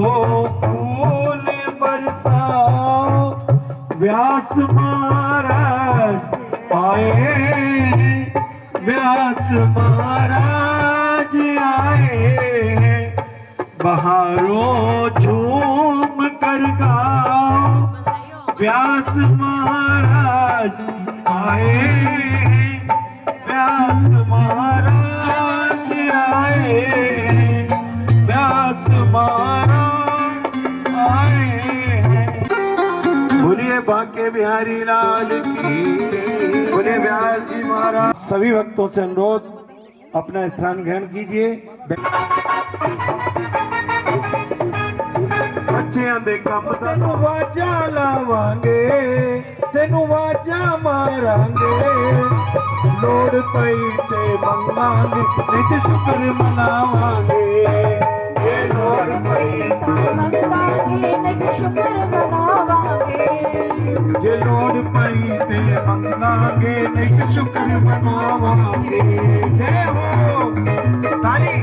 फूल बरसाओ, व्यास महाराज आए, व्यास महाराज आए। बहारों झूम कर गाओ, व्यास महाराज आए, व्यास महाराज आए, व्यास महाराज आए। बोलिए बांके बिहारी लाल की, बोलिए व्यास जी महाराज। सभी भक्तों से अनुरोध, अपना स्थान ग्रहण कीजिए। बच्चों दे कम तेनू वाजा लावांगे, तेनू वाजा मारांगे, लोड़ पई ते मंगांगे, नित शुक्र मनावांगे। ये लोड़ पई ते मंगांगे, नित शुक्र मनावांगे। जे लोड़ पई ते मंगांगे, नित शुक्र मनावांगे। जय हो, ताली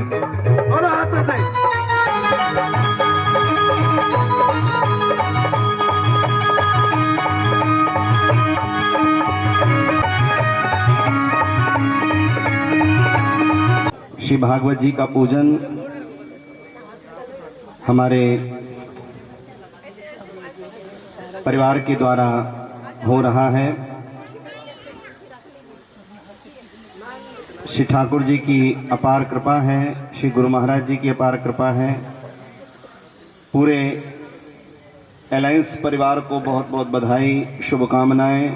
और हाथ से। श्री भागवत जी का पूजन हमारे परिवार के द्वारा हो रहा है। श्री ठाकुर जी की अपार कृपा है, श्री गुरु महाराज जी की अपार कृपा है। पूरे अलायंस परिवार को बहुत बहुत बधाई, शुभकामनाएं।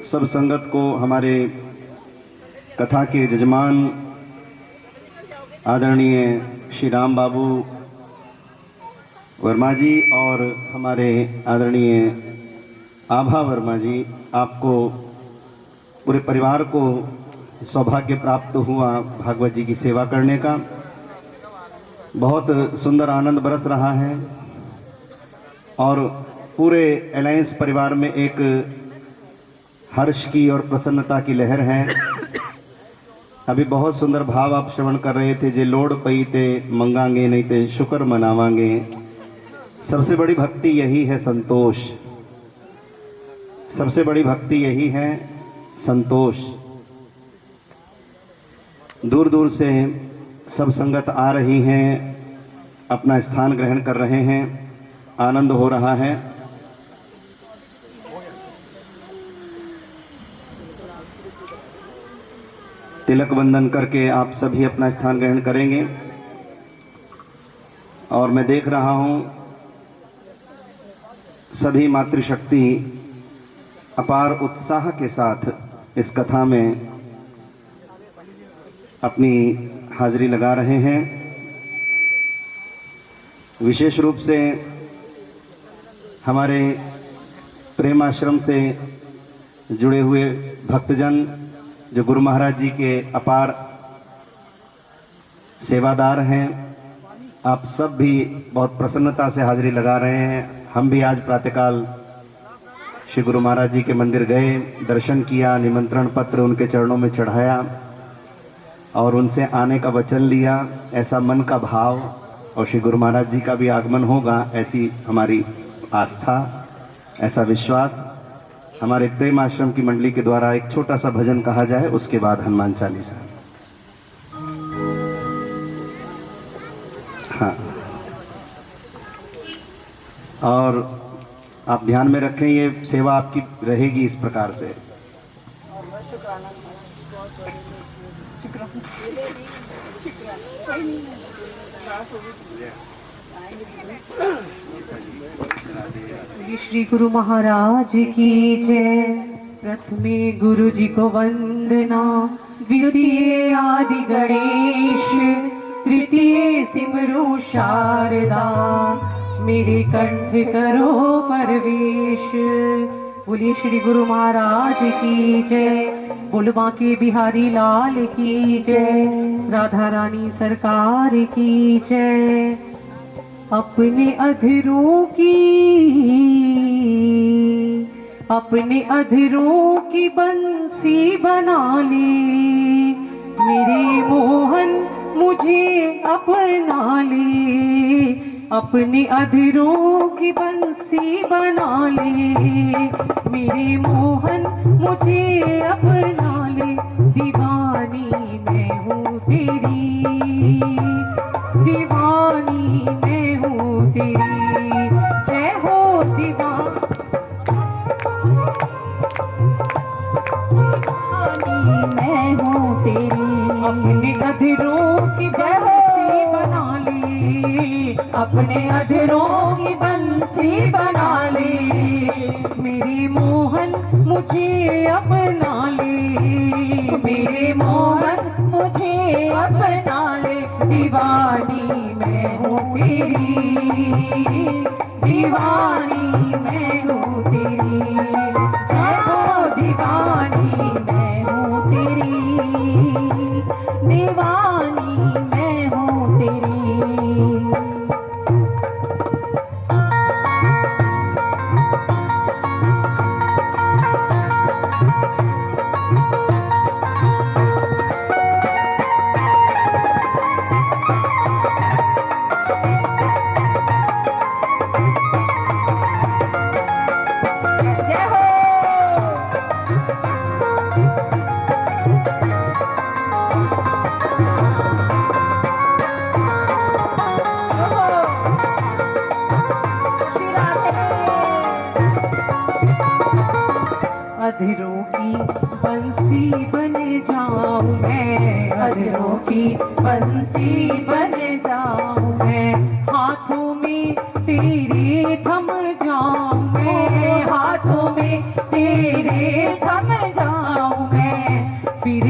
सब संगत को, हमारे कथा के जजमान आदरणीय श्री राम बाबू वर्मा जी और हमारे आदरणीय आभा वर्मा जी, आपको पूरे परिवार को सौभाग्य प्राप्त हुआ भागवत जी की सेवा करने का। बहुत सुंदर आनंद बरस रहा है और पूरे अलायंस परिवार में एक हर्ष की और प्रसन्नता की लहर है। अभी बहुत सुंदर भाव आप श्रवण कर रहे थे, जे लोड़ पई ते मंगांगे, नहीं ते शुक्र मनावांगे। सबसे बड़ी भक्ति यही है, संतोष। सबसे बड़ी भक्ति यही है, संतोष। दूर दूर से सब संगत आ रही हैं, अपना स्थान ग्रहण कर रहे हैं, आनंद हो रहा है। तिलक वंदन करके आप सभी अपना स्थान ग्रहण करेंगे। और मैं देख रहा हूं सभी मातृशक्ति अपार उत्साह के साथ इस कथा में अपनी हाजिरी लगा रहे हैं। विशेष रूप से हमारे प्रेमाश्रम से जुड़े हुए भक्तजन, जो गुरु महाराज जी के अपार सेवादार हैं, आप सब भी बहुत प्रसन्नता से हाजिरी लगा रहे हैं। हम भी आज प्रातःकाल श्री गुरु महाराज जी के मंदिर गए, दर्शन किया, निमंत्रण पत्र उनके चरणों में चढ़ाया और उनसे आने का वचन लिया। ऐसा मन का भाव, और श्री गुरु महाराज जी का भी आगमन होगा, ऐसी हमारी आस्था, ऐसा विश्वास। हमारे प्रेम आश्रम की मंडली के द्वारा एक छोटा सा भजन कहा जाए, उसके बाद हनुमान चालीसा। हाँ, और आप ध्यान में रखें, ये सेवा आपकी रहेगी इस प्रकार से। श्री गुरु महाराज की जय। प्रथमे गुरु जी को वंदना, द्वितीय आदि गणेश, तृतीय सिमरो शारदा, मेरे कंठ करो परवेश। बोलिए श्री गुरु महाराज की जय। बोल बांके बिहारी लाल की जय। राधा रानी सरकार की जय। अपने अधरों की बंसी बना ले, मेरे मोहन मुझे अपना ले, अपने अधरों की बंसी बना ले, मेरे मोहन मुझे अपना ले, दीवानी मैं हूँ तेरी, दीवानी मैं हूँ तेरी, जय हो दीवानी मैं हूँ तेरी। अपने अधरों की बंसी बना ले, अपने अधरों की बंसी बना ले, मेरे मोहन मुझे अपना ले, मेरे मोहन मुझे अपना ले, दीवानी मैं हूँ तेरी, दीवानी मैं हूँ तेरी, जय हो दीवानी मैं हूँ तेरी, दीवानी मैं हूँ तेरी। जय हो श्री राधे। अधरों की बंसी बन जाऊं मैं, अधरों की बंसी बन जाऊं मैं, हाथों में तेरे थम जाऊं मैं, हाथों में तेरे थम जाऊं मैं, फिर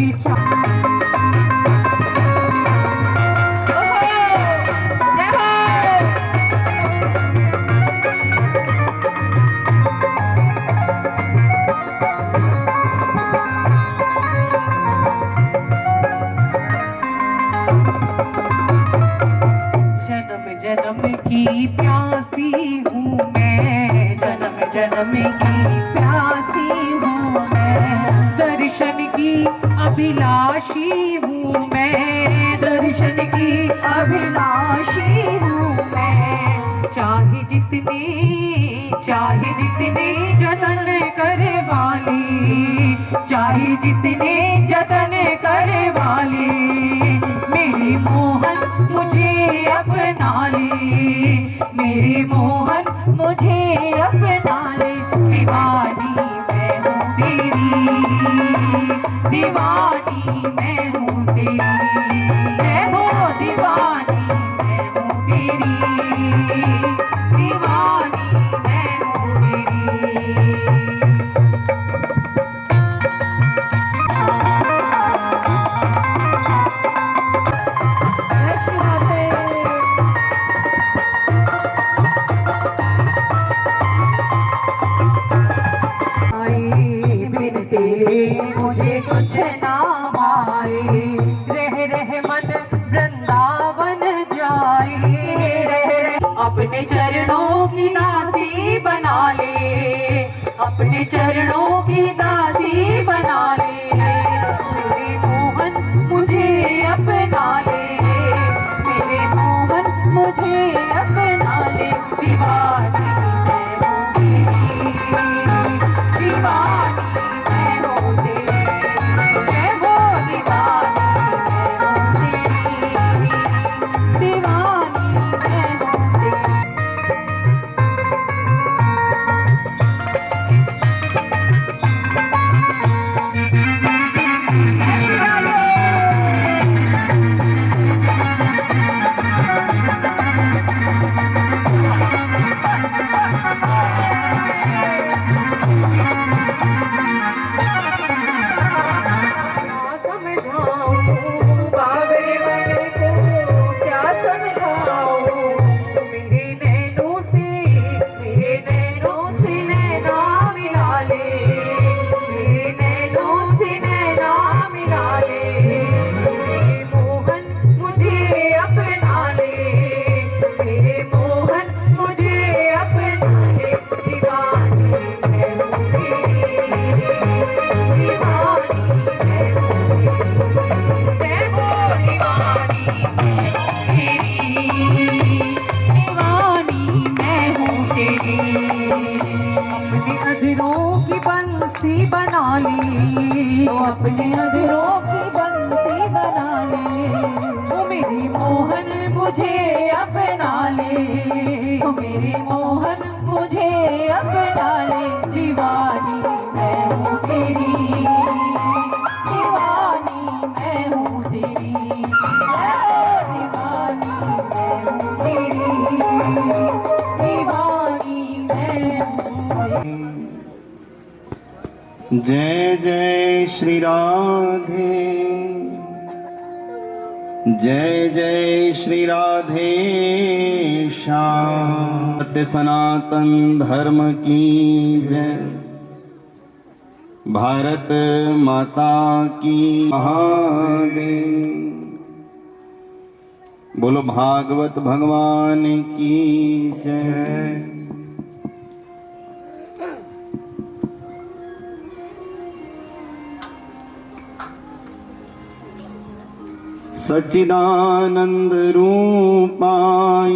जन्म जन्म की प्यासी हूँ मैं, जन्म जन्म की प्यासी हूँ मैं, दर्शन की अभिलाषी हूँ मैं, दर्शन की अभिलाषी हूँ मैं, चाहे जितने जतन करे वाले, चाहे जितने जतन करे वाले, मेरे मोहन मुझे अपना ले, मेरे मोहन मुझे अपना ले, दीवानी मैं हूँ तेरी, दीवानी मैं हूँ तेरी, जय हो दीवानी मैं हूँ तेरी, दीवानी मैं हूँ तेरी। जय श्री राधे। बिन तेरे मुझे कुछ ना भाए, रह रह मन वृंदावन जाए, रह रह अपने चरणों की दासी बना ले, अपने चरणों की दासी बना ले, मेरे मोहन मुझे अपना ले, मेरे मोहन मुझे अपना ले, दीवानी मैं हूँ तेरी, दीवानी मैं हूँ तेरी, जय हो दीवानी मैं हूँ तेरी, दीवानी मैं हूँ तेरी। बंसी बना ले, तो अपने अधरों की बंसी बना ले, वो मेरे मोहन मुझे अपना ले, तो मेरे मोहन मुझे अपना ले। दीवानी मैं हूँ तेरी, दीवानी मैं हूँ तेरी, दीवानी मैं हूँ तेरी, दीवानी मैं हूँ तेरी। जय जय श्री राधे, जय जय श्री राधे श्याम। सत्य सनातन धर्म की जय, भारत माता की महादेव। बोलो भागवत भगवान की जय। सच्चिदानंद रूपाय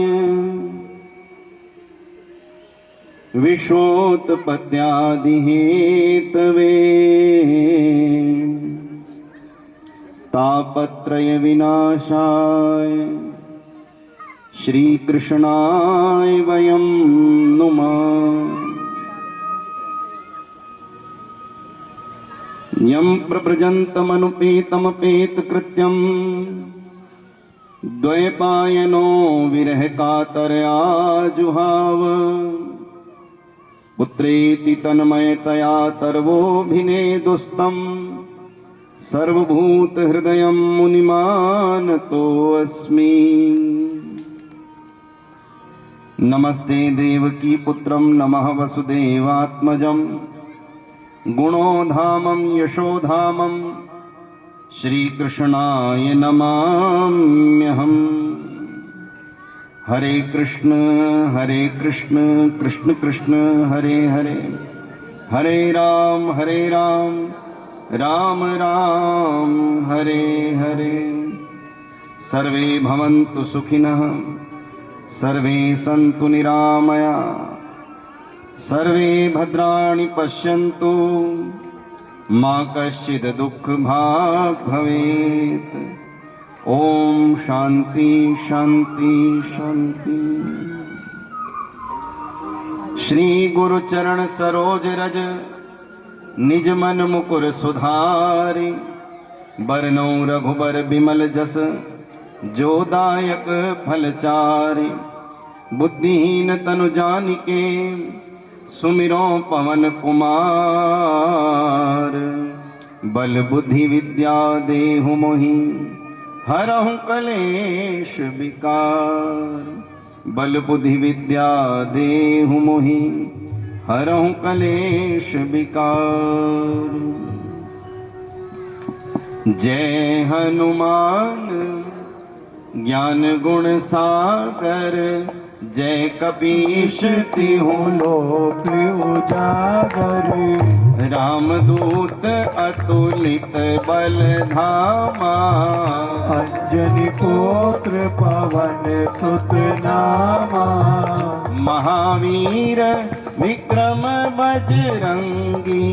विश्वोत्पत्त्यादि हेतवे तापत्रय विनाशाय श्री कृष्णाय वयं नुमः। यं प्रव्रजन्तमनुपेतमपेतकृत्यं द्वैपायनो विरह कातरया जुहाव। पुत्रेति तन्मयतया तर्वोऽभिनेदुस्तं सर्वभूतहृदयं मुनिमानतोऽस्मि। नमस्ते देवकी पुत्रं नमः वसुदेवात्मजं गुणोधामं यशोधामं श्रीकृष्णाय नमाम्यहम्। हरे कृष्ण कृष्ण कृष्ण हरे हरे, हरे राम राम राम हरे हरे। सर्वे भवन्तु सुखिनः, सर्वे सन्तु निरामया, सर्वे भद्राणि पश्यन्तु, मा कश्चित् दुःखभाग् भवेत्। ओम शांति शांति शांति। श्री गुरु चरण सरोज रज निज मन मुकुर सुधारि। बरनौ रघुबर बिमल जस जो दायक फलचारि। बुद्धिहीन तनु जानिके सुमिरो पवन कुमार। बल बुद्धि विद्या देहु मोहि हरहु कलेश विकार। बल बुद्धि विद्या देहु मोहि हरहु कलेश विकार। जय हनुमान ज्ञान गुण सागर, जय कपीश तिहु लोक उजागर। रामदूत अतुलित बल धामा, अंजनी पुत्र पवन सुत नामा। महावीर विक्रम बजरंगी,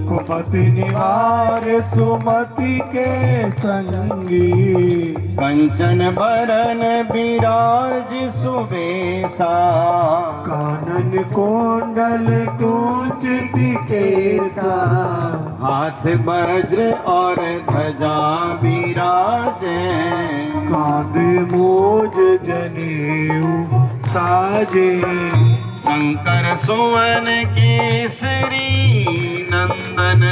कुपति निवार सुमति के संगी। कंचन बरन बिराज सुबेसा, कानन कुंडल कुंचित केसा। हाथ वज्र और ध्वजा बिराजे, कांधे मूज जनेऊ साजे। शंकर सुवन केसरी नंदन,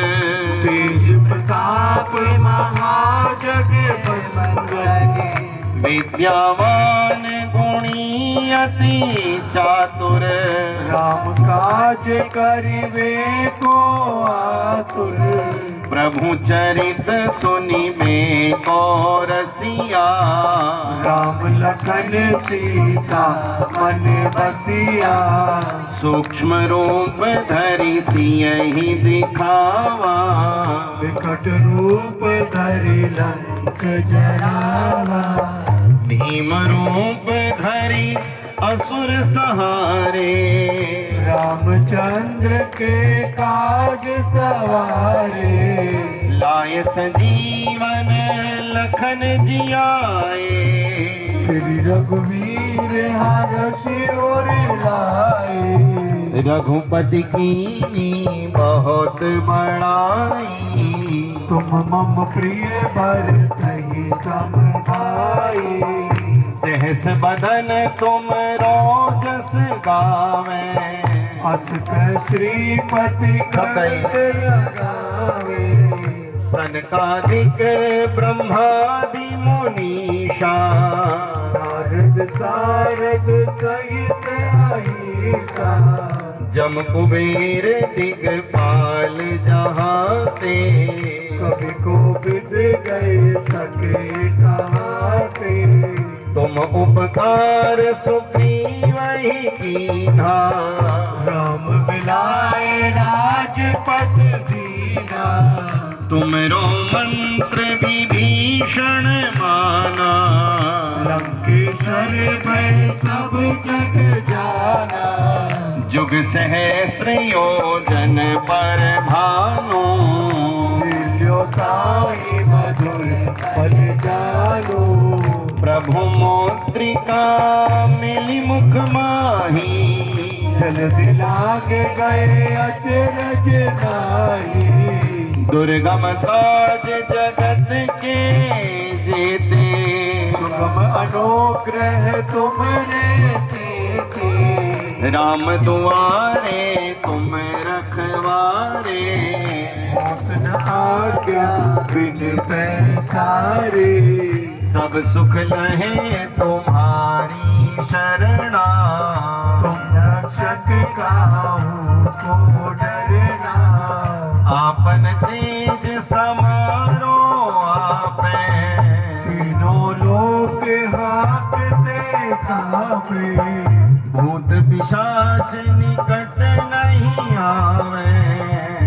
तेज प्रताप महाजगवंदन। विद्यावान गुणी अति चातुर, राम काज करिबे को आतुर। प्रभु चरित सुनिबे को रसिया, राम लखन सीता मन बसिया। सूक्ष्म रूप धरि सियहि दिखावा, विकट रूप धरि लंक जरावा। भीम रूप धरि असुर सहारे। रामचंद्र के काज सवारे, लाए संजीवन लखन जियाए। श्री रघुवीर हर्ष उर लाए। रघुपति कीनी बहुत बड़ाई। तुम मम प्रिय भरतहि सम भाई। सहस बदन तुम रोजस गावे। अस क श्रीपति सबै कंठ लगावे। सनकादिक ब्रह्मादि मुनीषा। नारद सारद सहित अहिसा। जम कुबेर दिगपाल जहाते। कवि को विद गए सके कहाते। तुम उपकार सुग्रीव ही कीन्हा। राम मिलाए राजपद दीना। तुमरो मंत्र विभीषण माना। लंकेश्वर भय सब जग जाना। जुग सहस्र योजन पर भानु। ताहि मधुर फल जानो। प्रभु मुद्रिका मिली मुख माही। जल्दी लाग गए अचरज नाही। दुर्गम काज जगत के जेते। सुगम अनुग्रह तुमरे तेते। राम दुआरे तुम रखवारे। होत न आज्ञा बिन पैसारे। सब सुख लहे तुम्हारी शरणा। तुम रक्षक काहू को डरना। आपन तेज समारो आपे। तीनों लोक हाँकते कांपे। भूत पिशाच निकट नहीं आवे।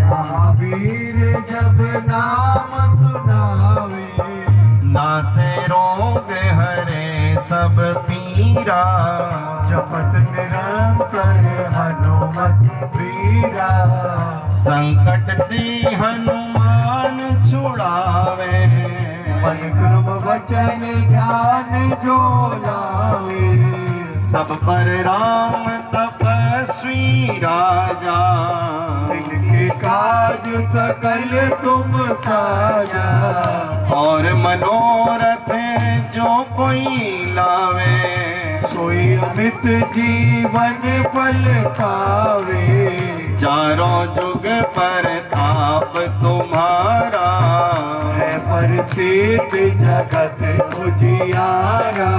महावीर जब नाम सुनावे। नासे रोग हरे सब पीरा। जपत निरंतर हनुमत वीरा। संकट ते हनुमान छुड़ावे। मन क्रम वचन ध्यान जो लावे। सब पर राम तपस्वी राजा। तिनके काज सकल तुम साजा। और मनोरथ जो कोई लावे। सोई अमित जीवन फल पावे। चारों जुग पर ताप तुम्हारा। है प्रसिद्ध जगत उजियारा।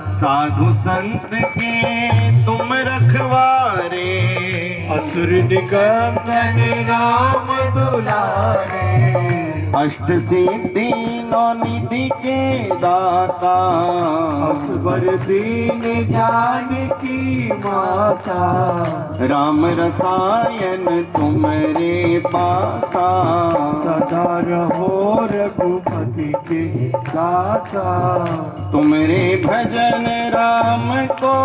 साधु संत के तुम रखवारे। असुर निकंदन राम दुलारे। अष्ट सिद्धि नौ निधि के दाता। असवर दीन जानकी माता। राम रसायन तुमरे पासा। सदा रहो रघुपति के दासा। तुमरे भजन राम को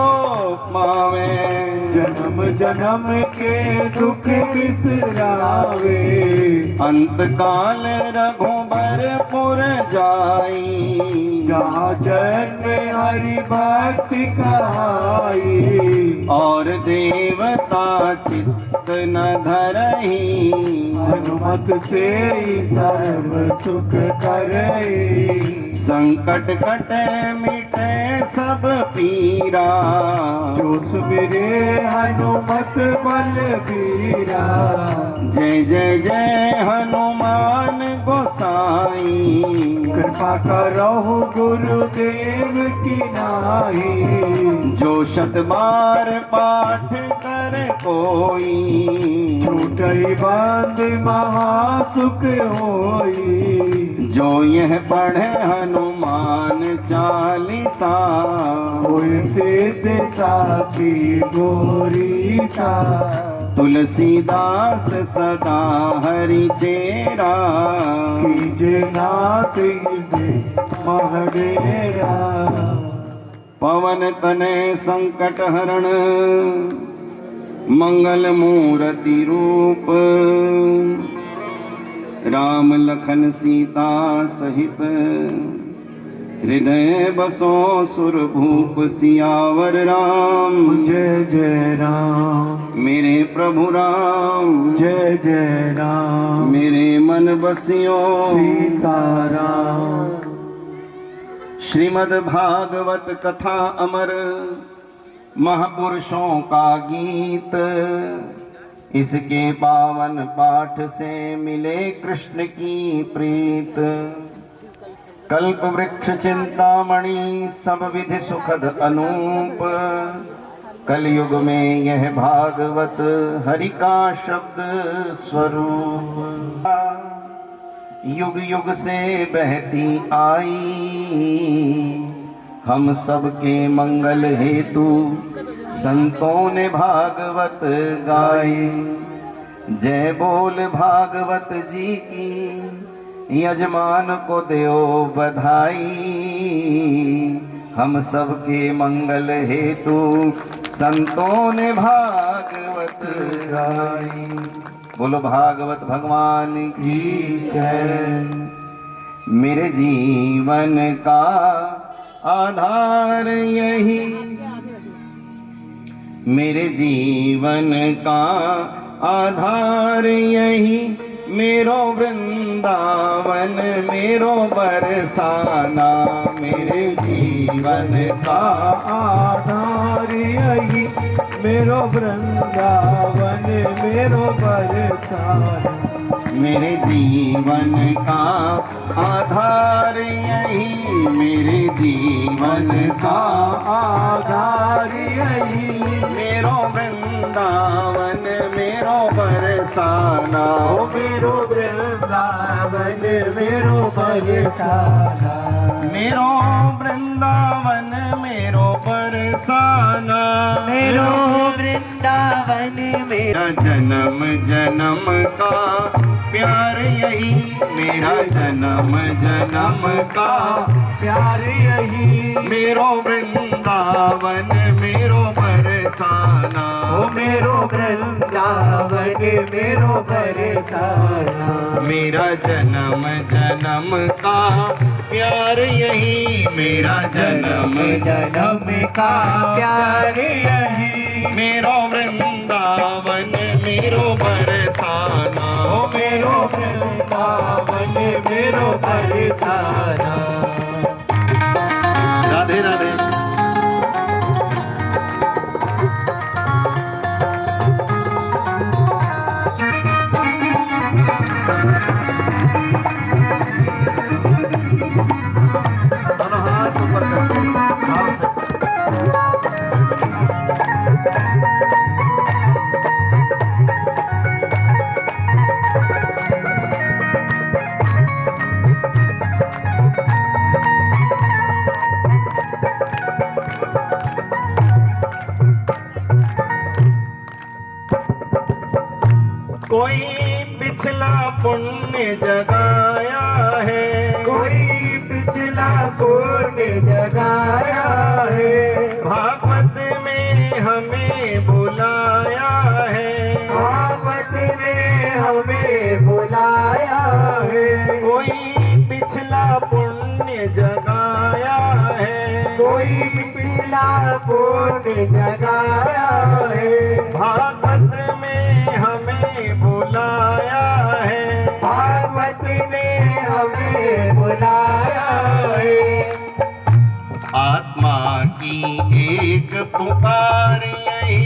पावे। जन्म जन्म के दुख बिसरावे। अंत काल रघुबरपुर जाई। जहाँ जन्म हरि भक्ति कहाई। और देवता चित्त न धरही। हनुमत से ही सर्व सुख करई। संकट कट मिटे सब पीरा। जो सुमिरे हनुमत बलबीरा। जय जय जय हनुमान गोसाई। कृपा करहु गुरुदेव की नाई। जो शत बार पाठ कर कोई। छूटई बांध महासुख होई। जो यह पढ़े हनुमान चालीसा। होय सिद्ध साखी गोरी सा। तुलसीदास सदा हरि चेरा। कीजे नाथ हृदय महडेरा। पवन तनय संकट हरण मंगल मूर्ति रूप राम लखन सीता सहित हृदय बसो सुर भूप सियावर राम। जय जय राम मेरे प्रभु राम, जय जय राम मेरे मन बसियो सीताराम। श्रीमद् भागवत कथा अमर महापुरुषों का गीत, इसके पावन पाठ से मिले कृष्ण की प्रीत। कल्प वृक्ष चिंतामणि सब विधि सुखद अनूप, कलयुग में यह भागवत हरि का शब्द स्वरूप। युग युग से बहती आई, हम सबके मंगल हेतु संतों ने भागवत गाए। जय बोल भागवत जी की, यजमान को देओ बधाई। हम सबके मंगल हेतु संतों ने भागवत गाई। बोलो भागवत भगवान की जय। मेरे जीवन का आधार यही, मेरे जीवन का आधार यही, मेरो वृंदावन मेरो बरसाना। मेरे जीवन का आधार यही, मेरो वृंदावन मेरो बरसाना। मेरे जीवन का आधार यही, मेरे जीवन का आधार यही, मेरो वृंदावन मेरो बरसाना। ओ मेरो वृंदावन मेरो बरसाना। मेरो वृंदावन मेरो बरसाना। मेरो वृंदावन मेरा मेरा जन्म जन्म का प्यार यही, मेरा जन्म जन्म का प्यार यही, मेरो वृंदावन मेरो बरसाना। ओ मेरो वृंदावन मेरो बरसाना। मेरा जन्म जन्म का प्यार यही, मेरा जन्म जन्म का प्यार यही, मेरो वृंदावन मेरो बरसाना। ओ मेरो वृंदावन मेरो बरसाना। राधे राधे। दोनों हाथ ऊपर करके भाव से। कोई पिछला पुण्य जगाया है, कोई पिछला पुण्य जगाया है, भागवत में हमें बुलाया है। भागवत ने हमें बुलाया है। कोई पिछला पुण्य जगाया है, कोई पिछला पुण्य जगाया है, भागवत में हमें बुलाया है। भागवत ने हमें बुलाया है। आत्मा की एक पुकार यही,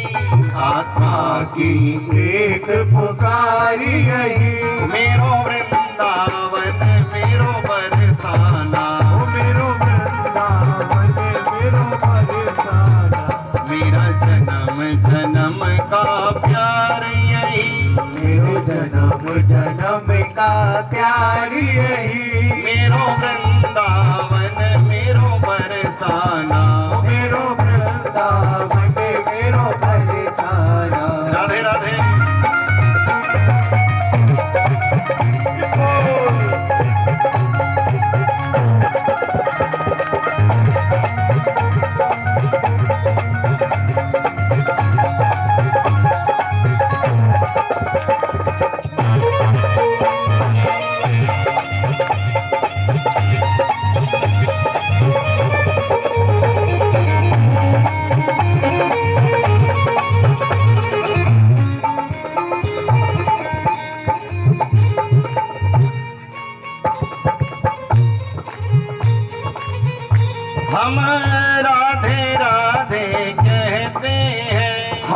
आत्मा की एक पुकार यही, मेरो वृंदावन मेरो बरसाना। ओ मेरो वृंदावन मेरो बरसाना। मेरा जन्म जन्म का प्यार यही, मेरो जन्म जन्म का प्यार यही, मेरो वृंदावन मेरो बरसाना। मेरो वृंदावन मेरो बरसाना। राधे राधे।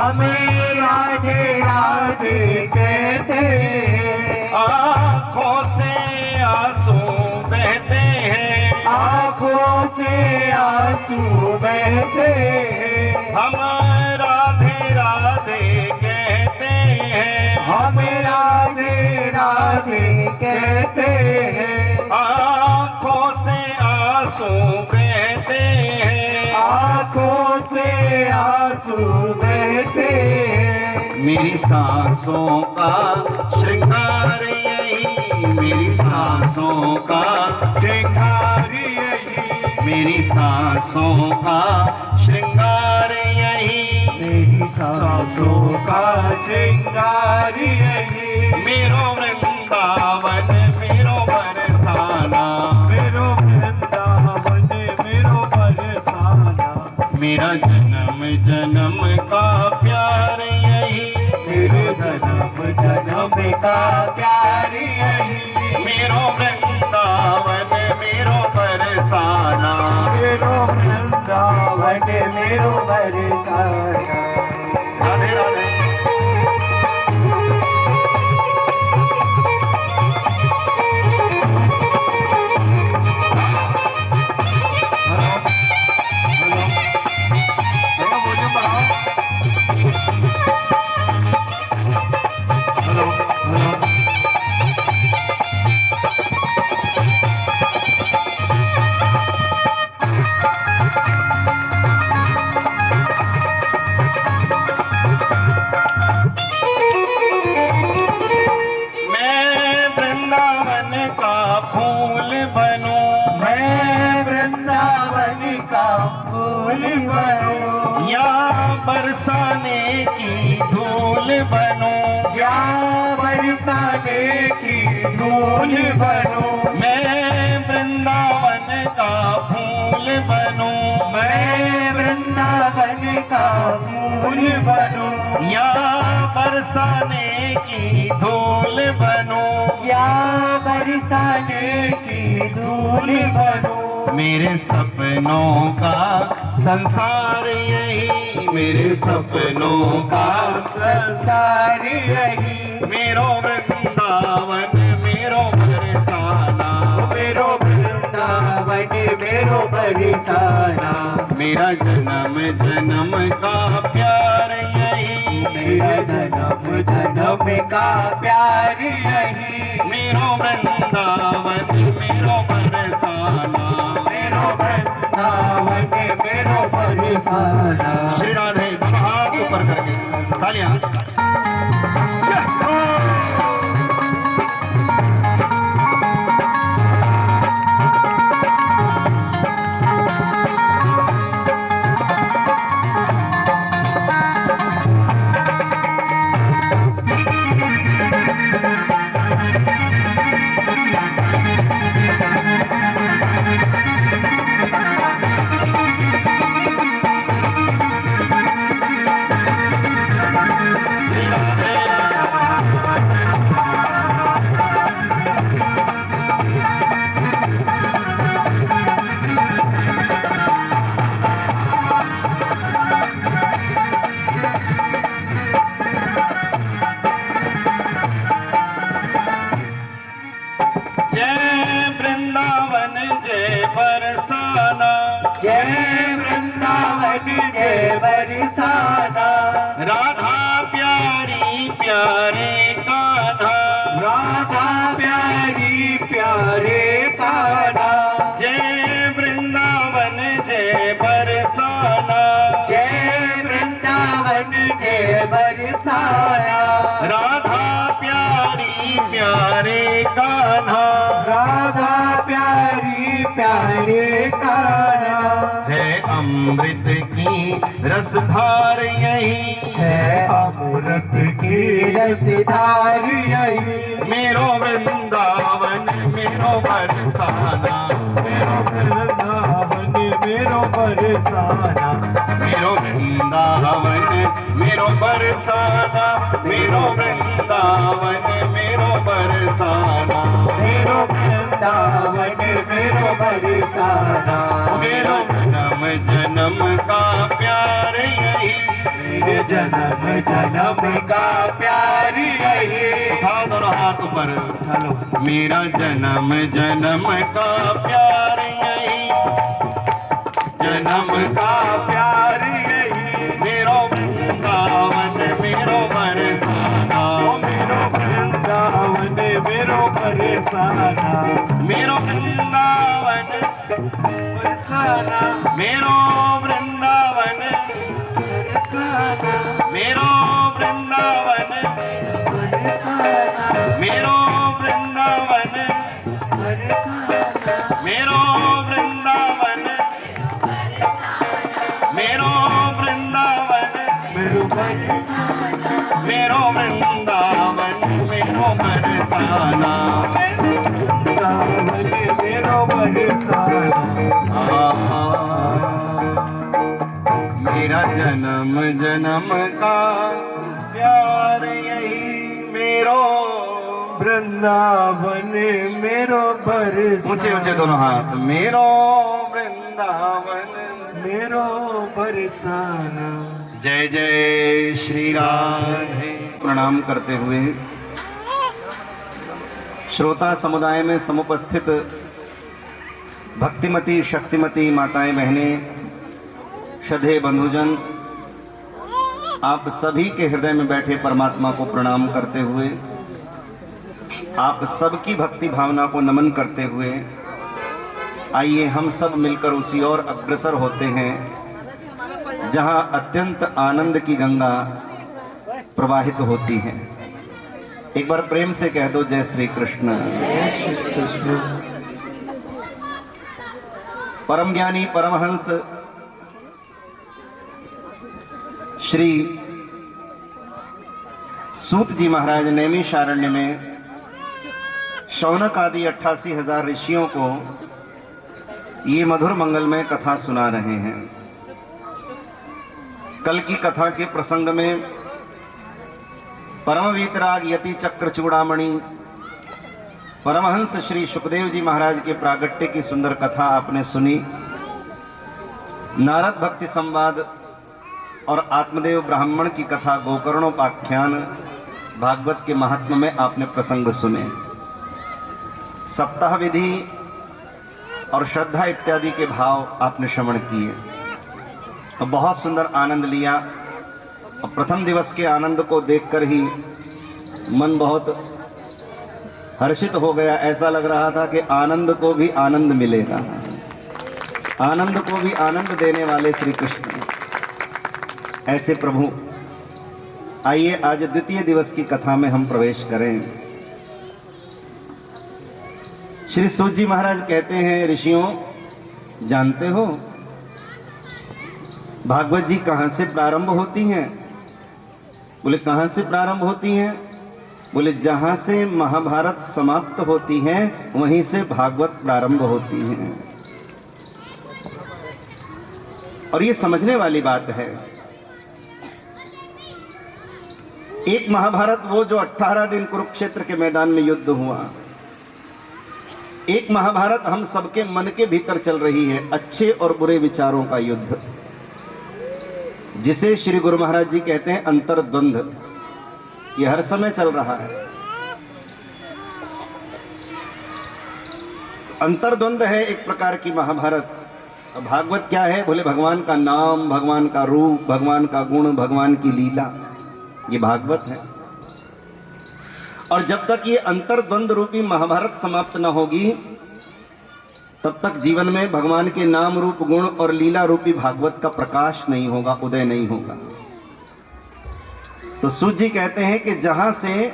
हमें राधे राधे कहते हैं। आँखों से आंसू बहते हैं, आँखों से आंसू बहते हैं। हम राधे राधे कहते हैं, हमें राधे राधे कहते हैं। आँखों से आंसू बहते हैं, आँखों से आंसू बहते हैं। मेरी सांसों का श्रृंगार यही, मेरी सांसों का श्रृंगार यही, मेरी सांसों का श्रृंगार यही, मेरी सांसों का श्रृंगार यही। मेरो वृंदावन मेरो बरसाना, मेरो वृंदावन मेरो बरसाना। मेरा जन्म जन्म का प्यार यही, मेरे जन्म जन्म का प्यार यही। मेरो वृंदावन मेरो बरसाना, मेरो वृंदावन मेरो बरसाना। राधे राधे। फूल बनूं, मैं वृंदावन का फूल बनूं। या बरसाने की धूल बनूं, या बरसाने की धूल बनूं। मैं वृंदावन का फूल बनूं, मैं वृंदावन का फूल बनूं। या बरसाने की धूल बनूं, या बरसाने की धूल बनूं। मेरे सपनों का संसार यही, मेरे सपनों का संसार यही। मेरो वृंदावन मेरो बरसाना, मेरो वृंदावन मेरो बरसाना। मेरा जन्म जन्म का प्यार यही, मेरा जन्म जन्म का प्यार यही। मेरो वृंदावन मेरो बरसाना, मेरो वृंदावन मेरो बरसाना। श्री राधे। दोनों हाथ ऊपर करके तालियां। बरसाना, जय वृंदावन जय बरसाना। राधा प्यारी प्यारे कान्हा, राधा प्यारी प्यारे कान्हा। जय वृंदावन जय बरसाना, जय वृंदावन जय बरसाना। राधा प्यारी प्यारे कान्हा, राधा प्यारी प्यारे कान्हा। है अमृत की रसधार यही, है अमृत की रसधार यही। मेरो वृंदावन मेरो बरसाना, मेरो वृंदावन मेरो बरसाना। मेरो वृंदावन मेरो बरसाना, मेरो वृंदावन मेरो बरसाना, मेरो वृंदावन मेरो बरसाना। मेरो जन्म जन्म का प्यार यही, मेरे जन्म जन्म का प्यार यही। उठाओ दोनों हाथ ऊपर, हेलो। मेरा जन्म जन्म का प्यार यही, जन्म का प्यार यही, मेरो वृंदावन मेरो बरसाना, मेरो वृंदावन मेरो बरसाना, मेरो वृंदावन बरसाना, मेरो वृंदावन बरसाना, मेरो वृंदावन बरसाना, मेरो वृंदावन बरसाना, मेरो वृंदावन मेरो वृंदावन मेरो बरसाना, मेरो वृंदावन मेरो बरसाना। वृंदावन मेरो बरसाना। मेरा जन्म जन्म का प्यार यही, मेरो वृंदावन मेरो बरसाना। ऊंचे ऊंचे दोनों हाथ, मेरो वृंदावन मेरो बरसाना। जय जय श्री राधे। प्रणाम करते हुए श्रोता समुदाय में समुपस्थित भक्तिमती शक्तिमती माताएं बहनें, श्रद्धेय बंधुजन, आप सभी के हृदय में बैठे परमात्मा को प्रणाम करते हुए, आप सबकी भक्ति भावना को नमन करते हुए आइए हम सब मिलकर उसी ओर अग्रसर होते हैं जहां अत्यंत आनंद की गंगा प्रवाहित होती है। एक बार प्रेम से कह दो जय श्री कृष्ण। परम ज्ञानी परमहंस श्री सूत जी महाराज नैमिषारण्य में शौनक आदि 88,000 ऋषियों को ये मधुर मंगलमय कथा सुना रहे हैं। कल की कथा के प्रसंग में परम वीतराग यति चक्र चूड़ामणि परमहंस श्री सुखदेव जी महाराज के प्रागट्य की सुंदर कथा आपने सुनी। नारद भक्ति संवाद और आत्मदेव ब्राह्मण की कथा गोकर्णोपाख्यान भागवत के महात्म्य में आपने प्रसंग सुने। सप्ताह विधि और श्रद्धा इत्यादि के भाव आपने श्रवण किए। बहुत सुंदर आनंद लिया और प्रथम दिवस के आनंद को देखकर ही मन बहुत हर्षित हो गया। ऐसा लग रहा था कि आनंद को भी आनंद मिलेगा, आनंद को भी आनंद देने वाले श्री कृष्ण ऐसे प्रभु। आइए आज द्वितीय दिवस की कथा में हम प्रवेश करें। श्री सूत जी महाराज कहते हैं, ऋषियों जानते हो भागवत जी कहाँ से प्रारंभ होती हैं? बोले कहाँ से प्रारंभ होती हैं? बोले जहाँ से महाभारत समाप्त होती है वहीं से भागवत प्रारंभ होती हैं। और ये समझने वाली बात है। एक महाभारत वो जो 18 दिन कुरुक्षेत्र के मैदान में युद्ध हुआ, एक महाभारत हम सबके मन के भीतर चल रही है, अच्छे और बुरे विचारों का युद्ध, जिसे श्री गुरु महाराज जी कहते हैं अंतर्द्वंद। ये हर समय चल रहा है। अंतर्द्वंद है एक प्रकार की महाभारत। भागवत क्या है? बोले भगवान का नाम, भगवान का रूप, भगवान का गुण, भगवान की लीला, ये भागवत है। और जब तक ये अंतर्द्वंद रूपी महाभारत समाप्त न होगी तब तक जीवन में भगवान के नाम रूप गुण और लीला रूपी भागवत का प्रकाश नहीं होगा, उदय नहीं होगा। तो सूत जी कहते हैं कि जहां से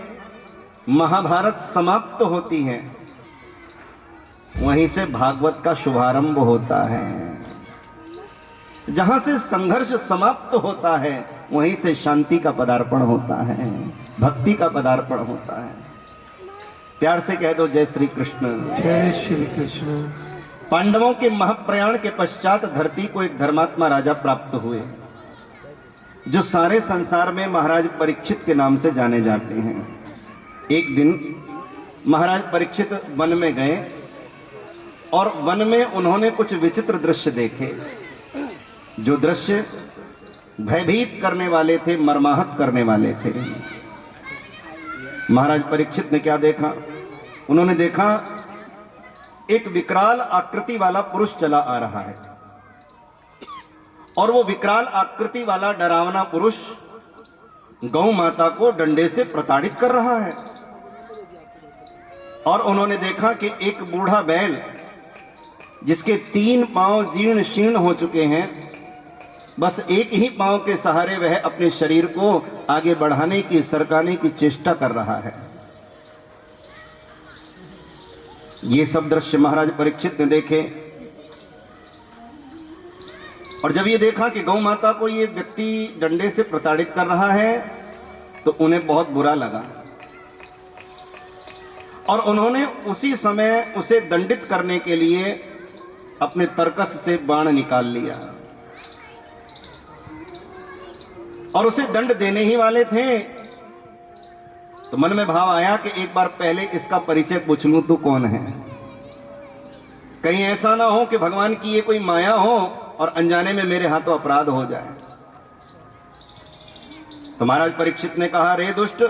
महाभारत समाप्त होती है वहीं से भागवत का शुभारंभ होता है। जहां से संघर्ष समाप्त होता है वहीं से शांति का पदार्पण होता है, भक्ति का पदार्पण होता है। प्यार से कह दो जय श्री कृष्ण। जय श्री कृष्ण। पांडवों के महाप्रयाण के पश्चात धरती को एक धर्मात्मा राजा प्राप्त हुए जो सारे संसार में महाराज परीक्षित के नाम से जाने जाते हैं। एक दिन महाराज परीक्षित वन में गए और वन में उन्होंने कुछ विचित्र दृश्य देखे। जो दृश्य भयभीत करने वाले थे, मर्माहत करने वाले थे। महाराज परीक्षित ने क्या देखा? उन्होंने देखा एक विकराल आकृति वाला पुरुष चला आ रहा है और वो विकराल आकृति वाला डरावना पुरुष गौ माता को डंडे से प्रताड़ित कर रहा है। और उन्होंने देखा कि एक बूढ़ा बैल जिसके 3 पांव जीर्ण शीर्ण हो चुके हैं, बस एक ही पांव के सहारे वह अपने शरीर को आगे बढ़ाने की, सरकाने की चेष्टा कर रहा है। ये सब दृश्य महाराज परीक्षित ने देखे और जब ये देखा कि गौ माता को ये व्यक्ति डंडे से प्रताड़ित कर रहा है तो उन्हें बहुत बुरा लगा और उन्होंने उसी समय उसे दंडित करने के लिए अपने तरकस से बाण निकाल लिया और उसे दंड देने ही वाले थे तो मन में भाव आया कि एक बार पहले इसका परिचय पूछ लूं, तू कौन है? कहीं ऐसा ना हो कि भगवान की ये कोई माया हो और अनजाने में मेरे हाथों अपराध हो जाए। तो महाराज परीक्षित ने कहा, रे दुष्ट,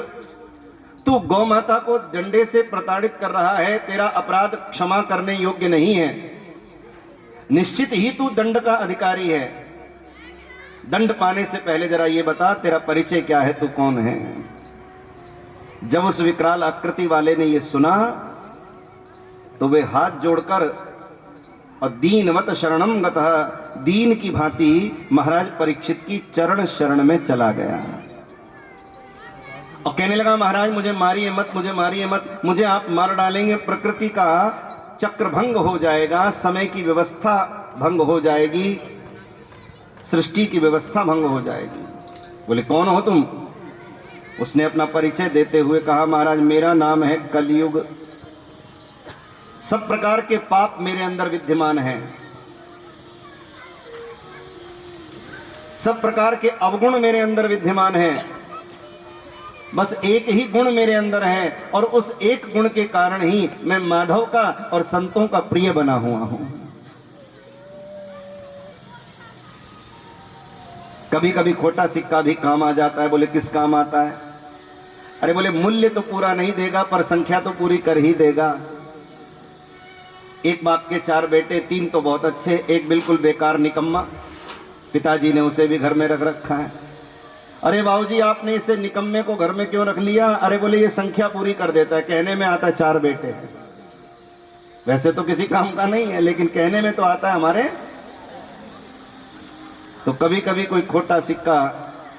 तू गौ माता को डंडे से प्रताड़ित कर रहा है, तेरा अपराध क्षमा करने योग्य नहीं है। निश्चित ही तू दंड का अधिकारी है। दंड पाने से पहले जरा ये बता, तेरा परिचय क्या है, तू कौन है? जब उस विकराल आकृति वाले ने ये सुना तो वे हाथ जोड़कर और दीनवत शरणम गतः, दीन की भांति महाराज परीक्षित की चरण शरण में चला गया और कहने लगा, महाराज मुझे मारिए मत, मुझे मारिए मत, मुझे आप मार डालेंगे, प्रकृति का चक्र भंग हो जाएगा, समय की व्यवस्था भंग हो जाएगी, सृष्टि की व्यवस्था भंग हो जाएगी। बोले, कौन हो तुम? उसने अपना परिचय देते हुए कहा, महाराज मेरा नाम है कलयुग, सब प्रकार के पाप मेरे अंदर विद्यमान हैं, सब प्रकार के अवगुण मेरे अंदर विद्यमान हैं, बस एक ही गुण मेरे अंदर है और उस एक गुण के कारण ही मैं माधव का और संतों का प्रिय बना हुआ हूं। कभी कभी खोटा सिक्का भी काम आ जाता है। बोले, किस काम आता है? अरे बोले, मूल्य तो पूरा नहीं देगा पर संख्या तो पूरी कर ही देगा। एक बाप के 4 बेटे, 3 तो बहुत अच्छे, एक बिल्कुल बेकार निकम्मा, पिताजी ने उसे भी घर में रख रखा है। अरे बाबूजी, आपने इसे निकम्मे को घर में क्यों रख लिया? अरे बोले, ये संख्या पूरी कर देता है, कहने में आता है 4 बेटे हैं, वैसे तो किसी काम का नहीं है लेकिन कहने में तो आता है हमारे। तो कभी कभी कोई खोटा सिक्का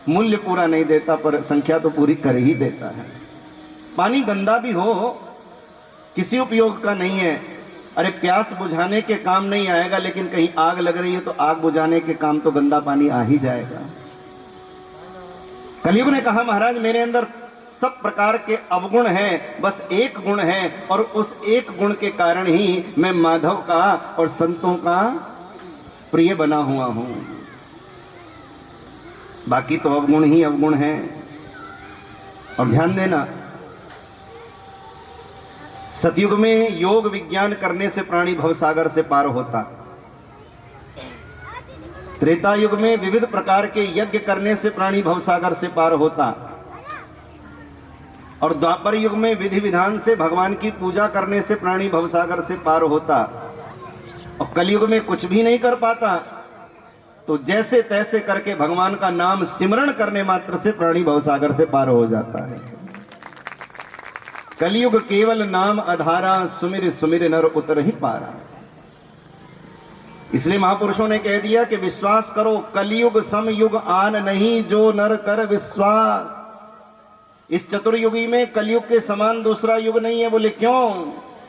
मूल्य पूरा नहीं देता पर संख्या तो पूरी कर ही देता है। पानी गंदा भी हो, किसी उपयोग का नहीं है। अरे प्यास बुझाने के काम नहीं आएगा, लेकिन कहीं आग लग रही है तो आग बुझाने के काम तो गंदा पानी आ ही जाएगा। कलयुग ने कहा, महाराज मेरे अंदर सब प्रकार के अवगुण हैं, बस एक गुण है और उस एक गुण के कारण ही मैं माधव का और संतों का प्रिय बना हुआ हूं। बाकी तो अवगुण ही अवगुण हैं। और ध्यान देना, सतयुग में योग विज्ञान करने से प्राणी भवसागर से पार होता, त्रेता युग में विविध प्रकार के यज्ञ करने से प्राणी भवसागर से पार होता, और द्वापर युग में विधि विधान से भगवान की पूजा करने से प्राणी भवसागर से पार होता, और कलयुग में कुछ भी नहीं कर पाता तो जैसे तैसे करके भगवान का नाम सिमरण करने मात्र से प्राणी भवसागर से पार हो जाता है। कलयुग केवल नाम आधारा, सुमिर सुमिर नर उतर ही पारा। इसलिए महापुरुषों ने कह दिया कि विश्वास करो, कलयुग सम युग आन नहीं, जो नर कर विश्वास। इस चतुर्युगी में कलयुग के समान दूसरा युग नहीं है। बोले क्यों?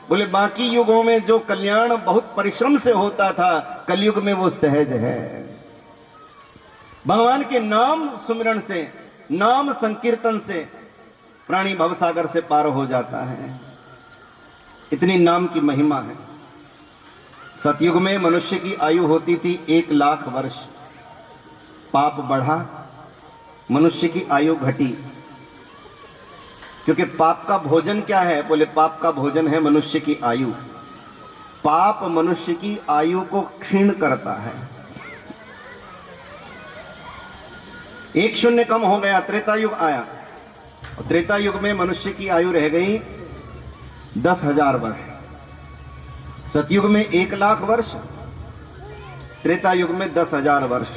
बोले बाकी युगों में जो कल्याण बहुत परिश्रम से होता था, कलयुग में वो सहज है। भगवान के नाम सुमिरन से, नाम संकीर्तन से प्राणी भवसागर से पार हो जाता है। इतनी नाम की महिमा है। सतयुग में मनुष्य की आयु होती थी 1,00,000 वर्ष। पाप बढ़ा, मनुष्य की आयु घटी। क्योंकि पाप का भोजन क्या है? बोले पाप का भोजन है मनुष्य की आयु। पाप मनुष्य की आयु को क्षीण करता है। एक शून्य कम हो गया, त्रेता युग आया और त्रेता युग में मनुष्य की आयु रह गई 10,000 वर्ष। सतयुग में 1,00,000 वर्ष, त्रेता युग में 10,000 वर्ष।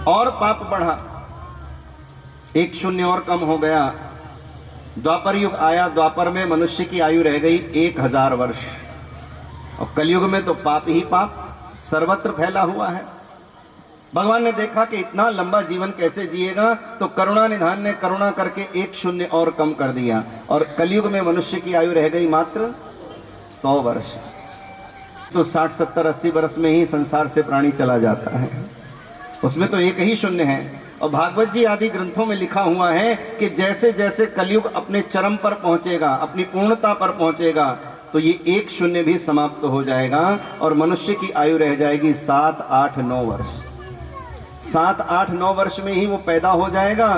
और पाप बढ़ा, एक शून्य और कम हो गया। द्वापर युग आया, द्वापर में मनुष्य की आयु रह गई 1,000 वर्ष। और कलयुग में तो पाप ही पाप सर्वत्र फैला हुआ है। भगवान ने देखा कि इतना लंबा जीवन कैसे जिएगा, तो करुणा निधान ने करुणा करके एक शून्य और कम कर दिया और कलयुग में मनुष्य की आयु रह गई मात्र 100 वर्ष। तो 60, 70, 80 वर्ष में ही संसार से प्राणी चला जाता है, उसमें तो एक ही शून्य है। और भागवत जी आदि ग्रंथों में लिखा हुआ है कि जैसे जैसे कलयुग अपने चरम पर पहुंचेगा, अपनी पूर्णता पर पहुंचेगा, तो ये एक शून्य भी समाप्त हो जाएगा और मनुष्य की आयु रह जाएगी 7, 8, 9 वर्ष। 7, 8, 9 वर्ष में ही वो पैदा हो जाएगा,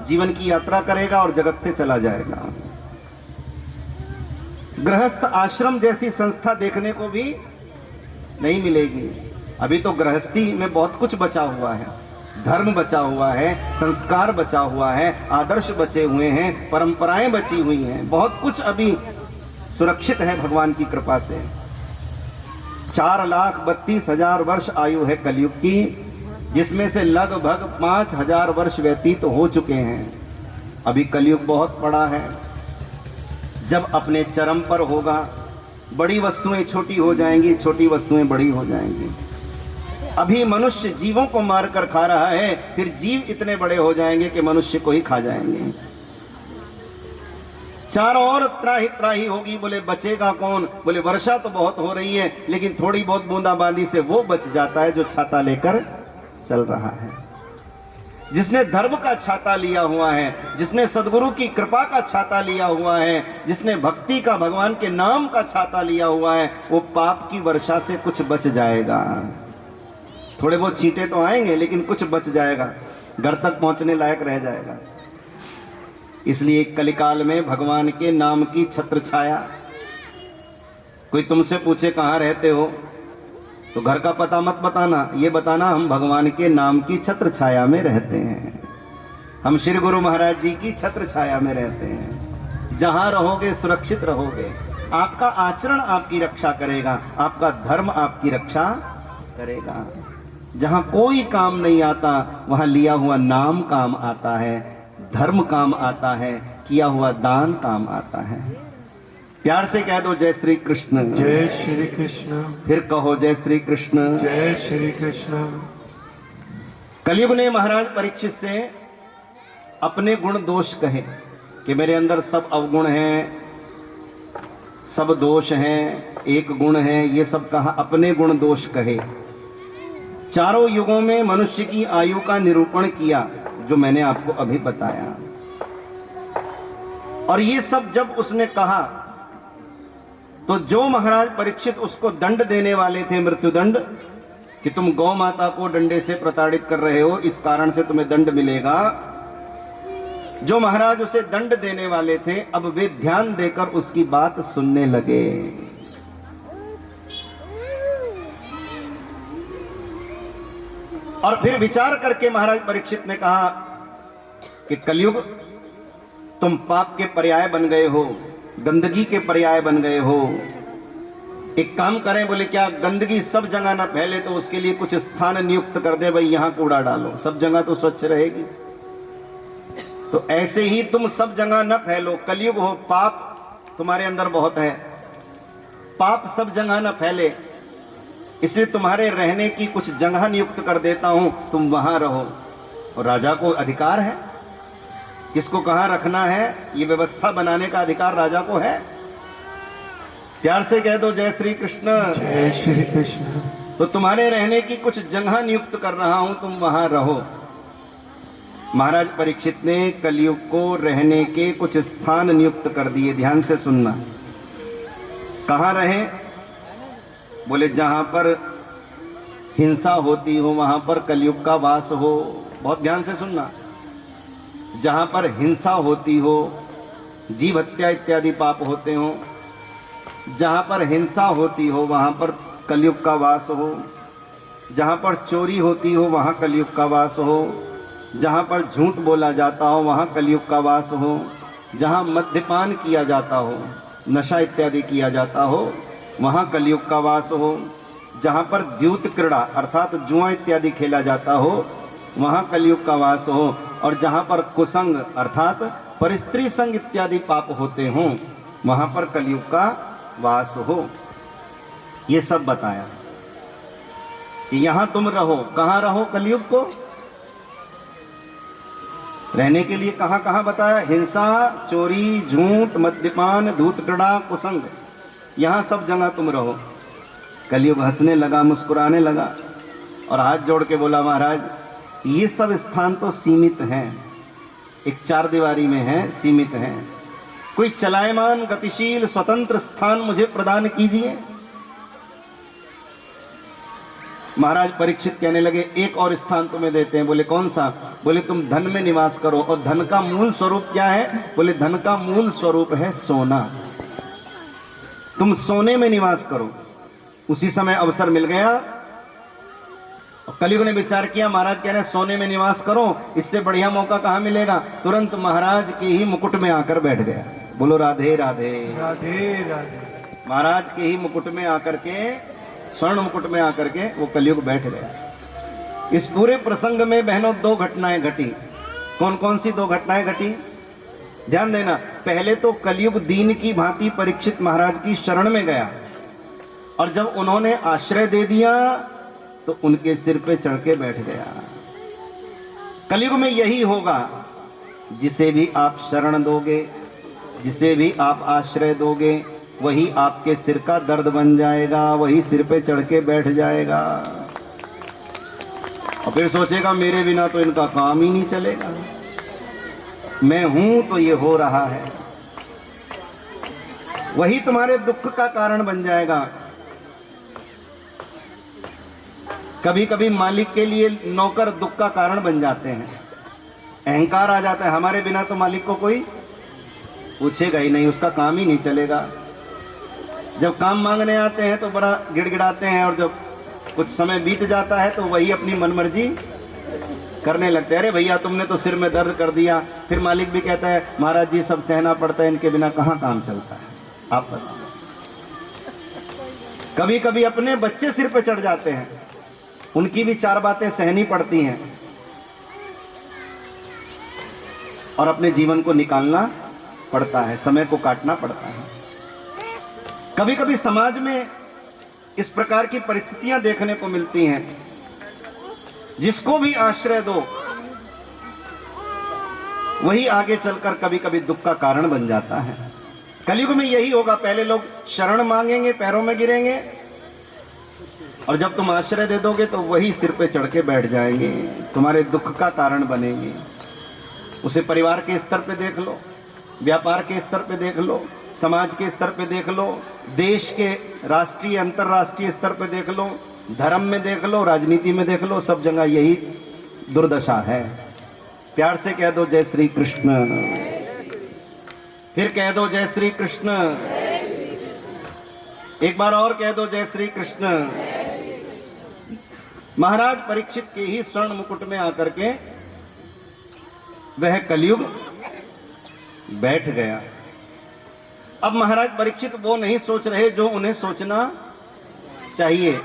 जीवन की यात्रा करेगा और जगत से चला जाएगा। गृहस्थ आश्रम जैसी संस्था देखने को भी नहीं मिलेगी। अभी तो गृहस्थी में बहुत कुछ बचा हुआ है, धर्म बचा हुआ है, संस्कार बचा हुआ है, आदर्श बचे हुए हैं, परंपराएं बची हुई हैं, बहुत कुछ अभी सुरक्षित है भगवान की कृपा से। 4,32,000 वर्ष आयु है कलयुग की, जिसमें से लगभग 5,000 वर्ष व्यतीत हो चुके हैं। अभी कलयुग बहुत बड़ा है, जब अपने चरम पर होगा, बड़ी वस्तुएं छोटी हो जाएंगी, छोटी वस्तुएं बड़ी हो जाएंगी। अभी मनुष्य जीवों को मारकर खा रहा है, फिर जीव इतने बड़े हो जाएंगे कि मनुष्य को ही खा जाएंगे। चारों ओर त्राही त्राही होगी, बोले बचेगा कौन? बोले वर्षा तो बहुत हो रही है, लेकिन थोड़ी बहुत बूंदाबांदी से वो बच जाता है जो छाता लेकर चल रहा है। जिसने धर्म का छाता लिया हुआ है, जिसने सदगुरु की कृपा का छाता लिया हुआ है, जिसने भक्ति का, भगवान के नाम का छाता लिया हुआ है, वो पाप की वर्षा से कुछ बच जाएगा। थोड़े बहुत छींटे तो आएंगे, लेकिन कुछ बच जाएगा, घर तक पहुंचने लायक रह जाएगा। इसलिए कलिकाल में भगवान के नाम की छत्र छाया। कोई तुमसे पूछे कहाँ रहते हो, तो घर का पता मत बताना, ये बताना हम भगवान के नाम की छत्र छाया में रहते हैं, हम श्री गुरु महाराज जी की छत्र छाया में रहते हैं। जहाँ रहोगे सुरक्षित रहोगे, आपका आचरण आपकी रक्षा करेगा, आपका धर्म आपकी रक्षा करेगा। जहाँ कोई काम नहीं आता, वहाँ लिया हुआ नाम काम आता है, धर्म काम आता है, किया हुआ दान काम आता है। प्यार से कह दो जय श्री कृष्ण। जय श्री कृष्ण। फिर कहो जय श्री कृष्ण। जय श्री कृष्ण। कलयुग ने महाराज परीक्षित से अपने गुण दोष कहे कि मेरे अंदर सब अवगुण हैं, सब दोष हैं, एक गुण है, ये सब कहा, अपने गुण दोष कहे। चारों युगों में मनुष्य की आयु का निरूपण किया, जो मैंने आपको अभी बताया। और ये सब जब उसने कहा, तो जो महाराज परीक्षित उसको दंड देने वाले थे, मृत्युदंड, कि तुम गौ माता को डंडे से प्रताड़ित कर रहे हो, इस कारण से तुम्हें दंड मिलेगा, जो महाराज उसे दंड देने वाले थे, अब वे ध्यान देकर उसकी बात सुनने लगे। और फिर विचार करके महाराज परीक्षित ने कहा कि कलयुग, तुम पाप के पर्याय बन गए हो, गंदगी के पर्याय बन गए हो। एक काम करें, बोले क्या गंदगी सब जगह ना फैले, तो उसके लिए कुछ स्थान नियुक्त कर दे, भाई यहां कूड़ा डालो, सब जगह तो स्वच्छ रहेगी। तो ऐसे ही तुम सब जगह न फैलो, कलयुग हो, पाप तुम्हारे अंदर बहुत है, पाप सब जगह न फैले, इसलिए तुम्हारे रहने की कुछ जगह नियुक्त कर देता हूं, तुम वहां रहो। और राजा को अधिकार है, किसको कहां रखना है, ये व्यवस्था बनाने का अधिकार राजा को है। प्यार से कह दो जय श्री कृष्ण। जय श्री कृष्ण। तो तुम्हारे रहने की कुछ जगह नियुक्त कर रहा हूं, तुम वहां रहो। महाराज परीक्षित ने कलयुग को रहने के कुछ स्थान नियुक्त कर दिए। ध्यान से सुनना, कहां रहे? बोले जहां पर हिंसा होती हो वहां पर कलयुग का वास हो। बहुत ध्यान से सुनना, जहां पर हिंसा होती हो, जीव हत्या इत्यादि पाप होते हो, जहां पर हिंसा होती हो वहां पर कलयुग का वास हो। जहां पर चोरी होती हो वहां कलयुग का वास हो। जहाँ पर झूठ बोला जाता हो वहाँ कलयुग का वास हो, जहाँ मद्यपान किया जाता हो, नशा इत्यादि किया जाता हो वहाँ कलयुग का वास हो, जहाँ पर द्यूत क्रीड़ा अर्थात जुआ इत्यादि खेला जाता हो वहाँ कलयुग का वास हो, और जहाँ पर कुसंग अर्थात परिस्त्री संग इत्यादि पाप होते हों वहाँ पर कलयुग का वास हो। ये सब बताया कि यहाँ तुम रहो। कहाँ रहो कलयुग को रहने के लिए? कहाँ कहाँ बताया? हिंसा, चोरी, झूठ, मद्यपान, धूत क्रीड़ा, कुसंग, यहाँ सब जगह तुम रहो। कलयुग हंसने लगा, मुस्कुराने लगा और हाथ जोड़ के बोला, महाराज ये सब स्थान तो सीमित हैं, एक चार दीवारी में है, सीमित हैं। कोई चलायमान, गतिशील, स्वतंत्र स्थान मुझे प्रदान कीजिए। महाराज परीक्षित कहने लगे, एक और स्थान तुम्हें देते हैं। बोले कौन सा? बोले तुम धन में निवास करो। और धन का मूल स्वरूप क्या है? बोले धन का मूल स्वरूप है सोना। तुम सोने में निवास करो। उसी समय अवसर मिल गया। कलयुग ने विचार किया, महाराज कह रहे हैं सोने में निवास करो, इससे बढ़िया मौका कहाँ मिलेगा? तुरंत महाराज के ही मुकुट में आकर बैठ गया। बोलो राधे राधे राधे राधे। महाराज के ही मुकुट में आकर के, स्वर्ण मुकुट में आकर के वो कलयुग बैठ गया। इस पूरे प्रसंग में बहनों दो घटनाएं घटी। कौन कौन सी दो घटनाएं घटी? ध्यान देना। पहले तो कलयुग दीन की भांति परीक्षित महाराज की शरण में गया, और जब उन्होंने आश्रय दे दिया तो उनके सिर पे चढ़ के बैठ गया। कलयुग में यही होगा, जिसे भी आप शरण दोगे, जिसे भी आप आश्रय दोगे, वही आपके सिर का दर्द बन जाएगा, वही सिर पे चढ़ के बैठ जाएगा और फिर सोचेगा मेरे बिना तो इनका काम ही नहीं चलेगा, मैं हूं तो ये हो रहा है। वही तुम्हारे दुख का कारण बन जाएगा। कभी कभी मालिक के लिए नौकर दुख का कारण बन जाते हैं। अहंकार आ जाता है, हमारे बिना तो मालिक को कोई पूछेगा ही नहीं, उसका काम ही नहीं चलेगा। जब काम मांगने आते हैं तो बड़ा गिड़गिड़ाते हैं, और जब कुछ समय बीत जाता है तो वही अपनी मनमर्जी करने लगते हैं। अरे भैया तुमने तो सिर में दर्द कर दिया। फिर मालिक भी कहता है, महाराज जी सब सहना पड़ता है, इनके बिना कहाँ काम चलता है, आप बताओ। कभी कभी अपने बच्चे सिर पे चढ़ जाते हैं, उनकी भी चार बातें सहनी पड़ती हैं और अपने जीवन को निकालना पड़ता है, समय को काटना पड़ता है। कभी कभी समाज में इस प्रकार की परिस्थितियां देखने को मिलती हैं, जिसको भी आश्रय दो वही आगे चलकर कभी कभी दुख का कारण बन जाता है। कलयुग में यही होगा, पहले लोग शरण मांगेंगे, पैरों में गिरेंगे, और जब तुम आश्रय दे दोगे तो वही सिर पे चढ़ के बैठ जाएंगे, तुम्हारे दुख का कारण बनेंगे। उसे परिवार के स्तर पे देख लो, व्यापार के स्तर पे देख लो, समाज के स्तर पे देख लो, देश के राष्ट्रीय अंतर्राष्ट्रीय स्तर पे देख लो, धर्म में देख लो, राजनीति में देख लो, सब जगह यही दुर्दशा है। प्यार से कह दो जय श्री कृष्ण, फिर कह दो जय श्री कृष्ण, एक बार और कह दो जय श्री कृष्ण। महाराज परीक्षित के ही स्वर्ण मुकुट में आकर के वह कलयुग बैठ गया। अब महाराज परीक्षित वो नहीं सोच रहे जो उन्हें सोचना चाहिए,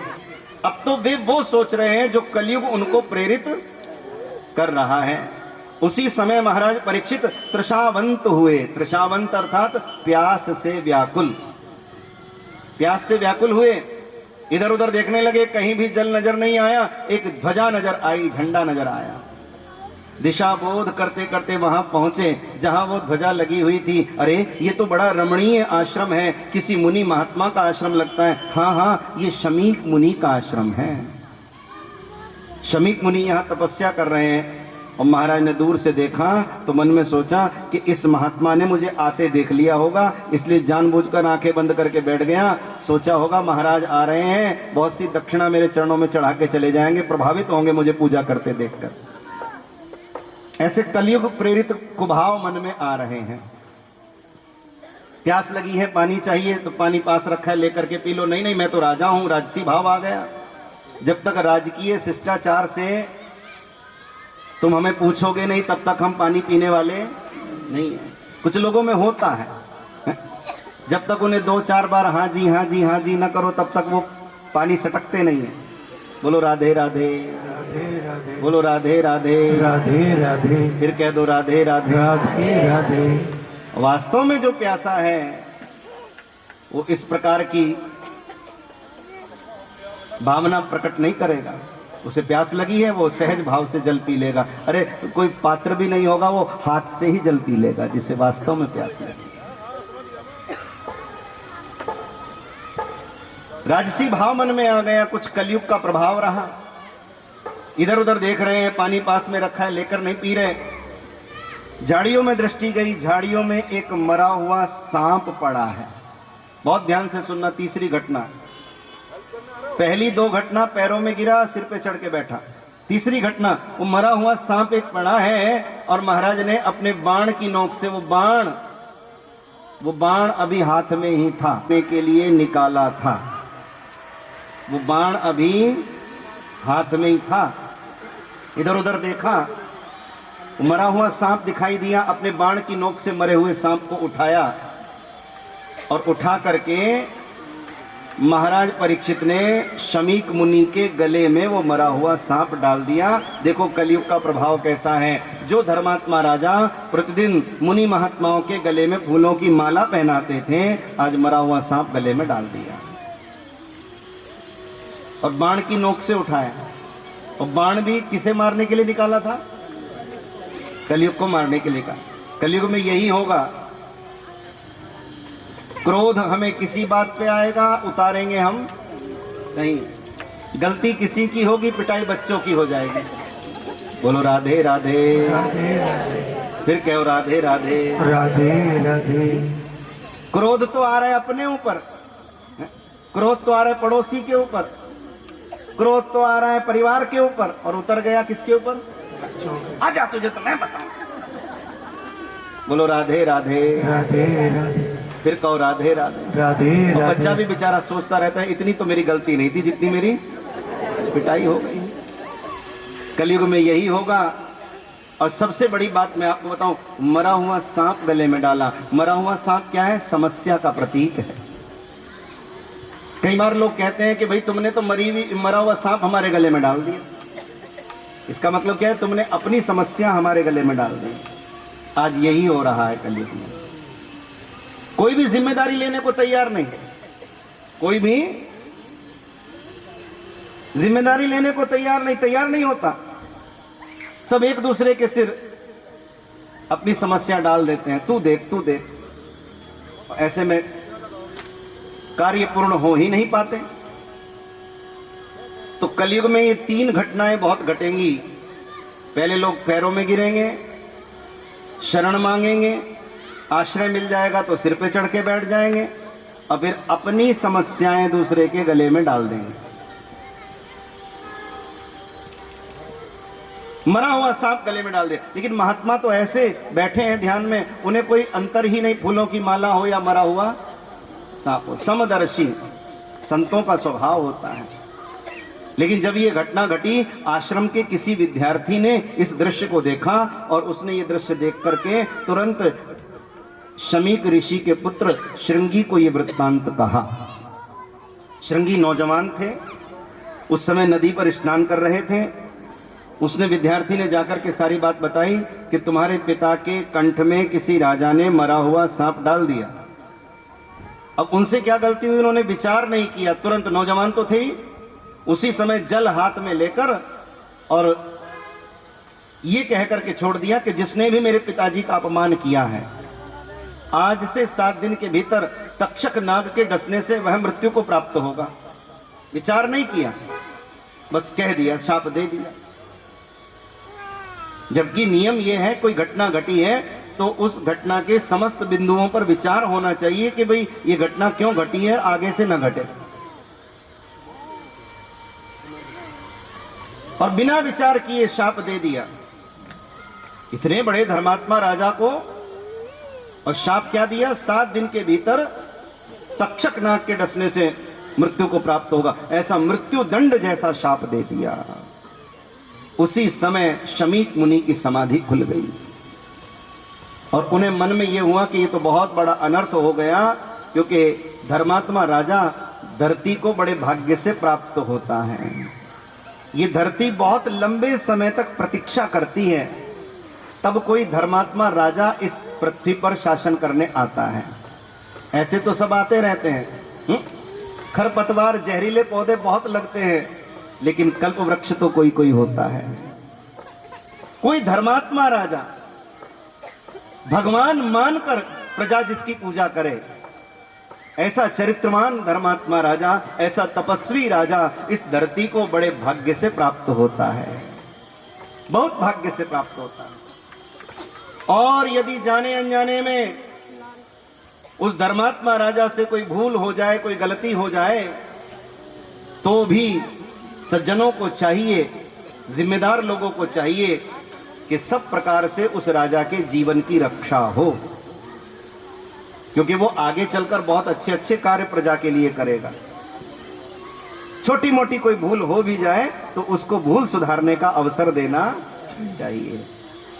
अब तो वे वो सोच रहे हैं जो कलयुग उनको प्रेरित कर रहा है। उसी समय महाराज परीक्षित तृषावंत हुए। तृषावंत अर्थात प्यास से व्याकुल, प्यास से व्याकुल हुए। इधर उधर देखने लगे, कहीं भी जल नजर नहीं आया, एक ध्वजा नजर आई, झंडा नजर आया। दिशा बोध करते करते वहां पहुंचे जहां वो ध्वजा लगी हुई थी। अरे ये तो बड़ा रमणीय आश्रम है, किसी मुनि महात्मा का आश्रम लगता है। हाँ हाँ, ये शमीक मुनि का आश्रम है। शमीक मुनि यहाँ तपस्या कर रहे हैं। और महाराज ने दूर से देखा तो मन में सोचा कि इस महात्मा ने मुझे आते देख लिया होगा, इसलिए जानबूझकर आंखें बंद करके बैठ गया। सोचा होगा महाराज आ रहे हैं, बहुत सी दक्षिणा मेरे चरणों में चढ़ा के चले जाएंगे, प्रभावित होंगे मुझे पूजा करते देखकर। ऐसे कलयुग प्रेरित कुभाव मन में आ रहे हैं। प्यास लगी है, पानी चाहिए, तो पानी पास रखा है, लेकर के पी लो। नहीं नहीं, मैं तो राजा हूं, राजसी भाव आ गया। जब तक राजकीय शिष्टाचार से तुम हमें पूछोगे नहीं तब तक हम पानी पीने वाले नहीं है। कुछ लोगों में होता है, जब तक उन्हें 2-4 बार हाँ जी हाँ जी हाँ जी ना करो तब तक वो पानी सटकते नहीं है। बोलो राधे राधे, राधे राधे, बोलो राधे राधे, राधे राधे, फिर कह दो राधे राधे। राधे राधे। वास्तव में जो प्यासा है वो इस प्रकार की भावना प्रकट नहीं करेगा। उसे प्यास लगी है, वो सहज भाव से जल पी लेगा। अरे कोई पात्र भी नहीं होगा, वो हाथ से ही जल पी लेगा जिसे वास्तव में प्यास लगी। राजसी भाव मन में आ गया, कुछ कलयुग का प्रभाव रहा। इधर उधर देख रहे हैं, पानी पास में रखा है, लेकर नहीं पी रहे। झाड़ियों में दृष्टि गई, झाड़ियों में एक मरा हुआ सांप पड़ा है। बहुत ध्यान से सुनना, तीसरी घटना। पहली 2 घटना पैरों में गिरा, सिर पे चढ़ के बैठा। तीसरी घटना, वो मरा हुआ सांप एक पड़ा है और महाराज ने अपने बाण की नोक से वो बाण अभी हाथ में ही था, के लिए निकाला था। वो बाण अभी हाथ में ही था। इधर उधर देखा, मरा हुआ सांप दिखाई दिया। अपने बाण की नोक से मरे हुए सांप को उठाया और उठा करके महाराज परीक्षित ने शमीक मुनि के गले में वो मरा हुआ सांप डाल दिया। देखो कलयुग का प्रभाव कैसा है। जो धर्मात्मा राजा प्रतिदिन मुनि महात्माओं के गले में फूलों की माला पहनाते थे, आज मरा हुआ सांप गले में डाल दिया और बाण की नोक से उठाया। और बाण भी किसे मारने के लिए निकाला था? कलयुग को मारने के लिए कहा। कलयुग में यही होगा। क्रोध हमें किसी बात पे आएगा, उतारेंगे हम नहीं। गलती किसी की होगी, पिटाई बच्चों की हो जाएगी। बोलो राधे राधे, राधे राधे, फिर कहो राधे राधे, राधे राधे। क्रोध तो आ रहा है अपने ऊपर, क्रोध तो आ रहा है पड़ोसी के ऊपर, क्रोध तो आ रहा है परिवार के ऊपर, और उतर गया किसके ऊपर? आजा तुझे तो मैं बताऊं। बोलो राधे राधे, राधे राधे, फिर कहो राधे राधे, राधे और राधे। बच्चा भी बेचारा सोचता रहता है इतनी तो मेरी गलती नहीं थी जितनी मेरी पिटाई हो गई। कलयुग में यही होगा। और सबसे बड़ी बात मैं आपको बताऊं, मरा हुआ सांप गले में डाला। मरा हुआ सांप क्या है? समस्या का प्रतीक है। कई बार लोग कहते हैं कि भाई तुमने तो मरा हुआ सांप हमारे गले में डाल दिया। इसका मतलब क्या है? तुमने अपनी समस्या हमारे गले में डाल दी। आज यही हो रहा है कलयुग में। कोई भी जिम्मेदारी लेने को तैयार नहीं, कोई भी जिम्मेदारी लेने को तैयार नहीं होता। सब एक दूसरे के सिर अपनी समस्या डाल देते हैं। तू देख तू देख। ऐसे में कार्य पूर्ण हो ही नहीं पाते। तो कलयुग में ये 3 घटनाएं बहुत घटेंगी। पहले लोग पैरों में गिरेंगे, शरण मांगेंगे, आश्रय मिल जाएगा तो सिर पे चढ़ के बैठ जाएंगे, और फिर अपनी समस्याएं दूसरे के गले में डाल देंगे। मरा हुआ सांप गले में डाल दे। लेकिन महात्मा तो ऐसे बैठे हैं ध्यान में, उन्हें कोई अंतर ही नहीं, फूलों की माला हो या मरा हुआ सांप हो। समदर्शी संतों का स्वभाव होता है। लेकिन जब ये घटना घटी, आश्रम के किसी विद्यार्थी ने इस दृश्य को देखा और उसने ये दृश्य देख करके तुरंत शमीक ऋषि के पुत्र श्रृंगी को ये वृत्तांत कहा। श्रृंगी नौजवान थे, उस समय नदी पर स्नान कर रहे थे। उसने विद्यार्थी ने जाकर के सारी बात बताई कि तुम्हारे पिता के कंठ में किसी राजा ने मरा हुआ सांप डाल दिया। अब उनसे क्या गलती हुई, उन्होंने विचार नहीं किया, तुरंत, नौजवान तो थे ही, उसी समय जल हाथ में लेकर और ये कह करके छोड़ दिया कि जिसने भी मेरे पिताजी का अपमान किया है, आज से 7 दिन के भीतर तक्षक नाग के डसने से वह मृत्यु को प्राप्त होगा। विचार नहीं किया, बस कह दिया, शाप दे दिया। जबकि नियम यह है, कोई घटना घटी है तो उस घटना के समस्त बिंदुओं पर विचार होना चाहिए कि भाई ये घटना क्यों घटी है, आगे से न घटे। और बिना विचार किए शाप दे दिया इतने बड़े धर्मात्मा राजा को। और शाप क्या दिया? 7 दिन के भीतर तक्षक नाग के डसने से मृत्यु को प्राप्त होगा। ऐसा मृत्यु दंड जैसा शाप दे दिया। उसी समय शमीक मुनि की समाधि खुल गई और उन्हें मन में यह हुआ कि ये तो बहुत बड़ा अनर्थ हो गया, क्योंकि धर्मात्मा राजा धरती को बड़े भाग्य से प्राप्त होता है। ये धरती बहुत लंबे समय तक प्रतीक्षा करती है, तब कोई धर्मात्मा राजा इस पृथ्वी पर शासन करने आता है। ऐसे तो सब आते रहते हैं, खरपतवार जहरीले पौधे बहुत लगते हैं, लेकिन कल्प वृक्ष तो कोई कोई होता है। कोई धर्मात्मा राजा भगवान मानकर प्रजा जिसकी पूजा करे, ऐसा चरित्रवान धर्मात्मा राजा, ऐसा तपस्वी राजा इस धरती को बड़े भाग्य से प्राप्त होता है, बहुत भाग्य से प्राप्त होता है। और यदि जाने अनजाने में उस धर्मात्मा राजा से कोई भूल हो जाए, कोई गलती हो जाए, तो भी सज्जनों को चाहिए, जिम्मेदार लोगों को चाहिए कि सब प्रकार से उस राजा के जीवन की रक्षा हो, क्योंकि वो आगे चलकर बहुत अच्छे अच्छे कार्य प्रजा के लिए करेगा। छोटी मोटी कोई भूल हो भी जाए तो उसको भूल सुधारने का अवसर देना चाहिए।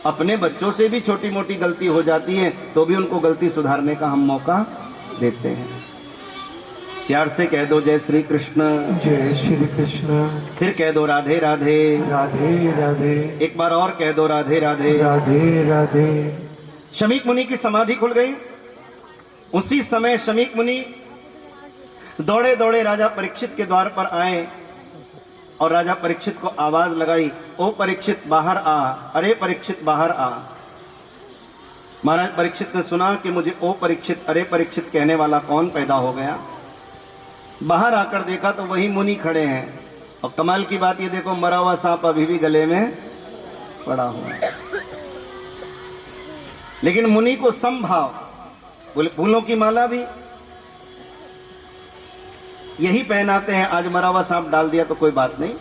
अपने बच्चों से भी छोटी मोटी गलती हो जाती है तो भी उनको गलती सुधारने का हम मौका देते हैं। प्यार से कह दो जय श्री कृष्ण, जय श्री कृष्ण। फिर कह दो राधे राधे, राधे राधे, एक बार और कह दो राधे राधे। राधे राधे। शमीक मुनि की समाधि खुल गई। उसी समय शमीक मुनि दौड़े दौड़े राजा परीक्षित के द्वार पर आए और राजा परीक्षित को आवाज लगाई, ओ परीक्षित बाहर आ, अरे परीक्षित बाहर आ। महाराज परीक्षित ने सुना कि मुझे ओ परीक्षित, अरे परीक्षित कहने वाला कौन पैदा हो गया। बाहर आकर देखा तो वही मुनि खड़े हैं, और कमाल की बात ये देखो, मरा हुआ सांप अभी भी गले में पड़ा हुआ है। लेकिन मुनि को समभाव, बोले फूलों की माला भी यही पहनाते हैं, आज मरा हुआ सांप डाल दिया तो कोई बात नहीं।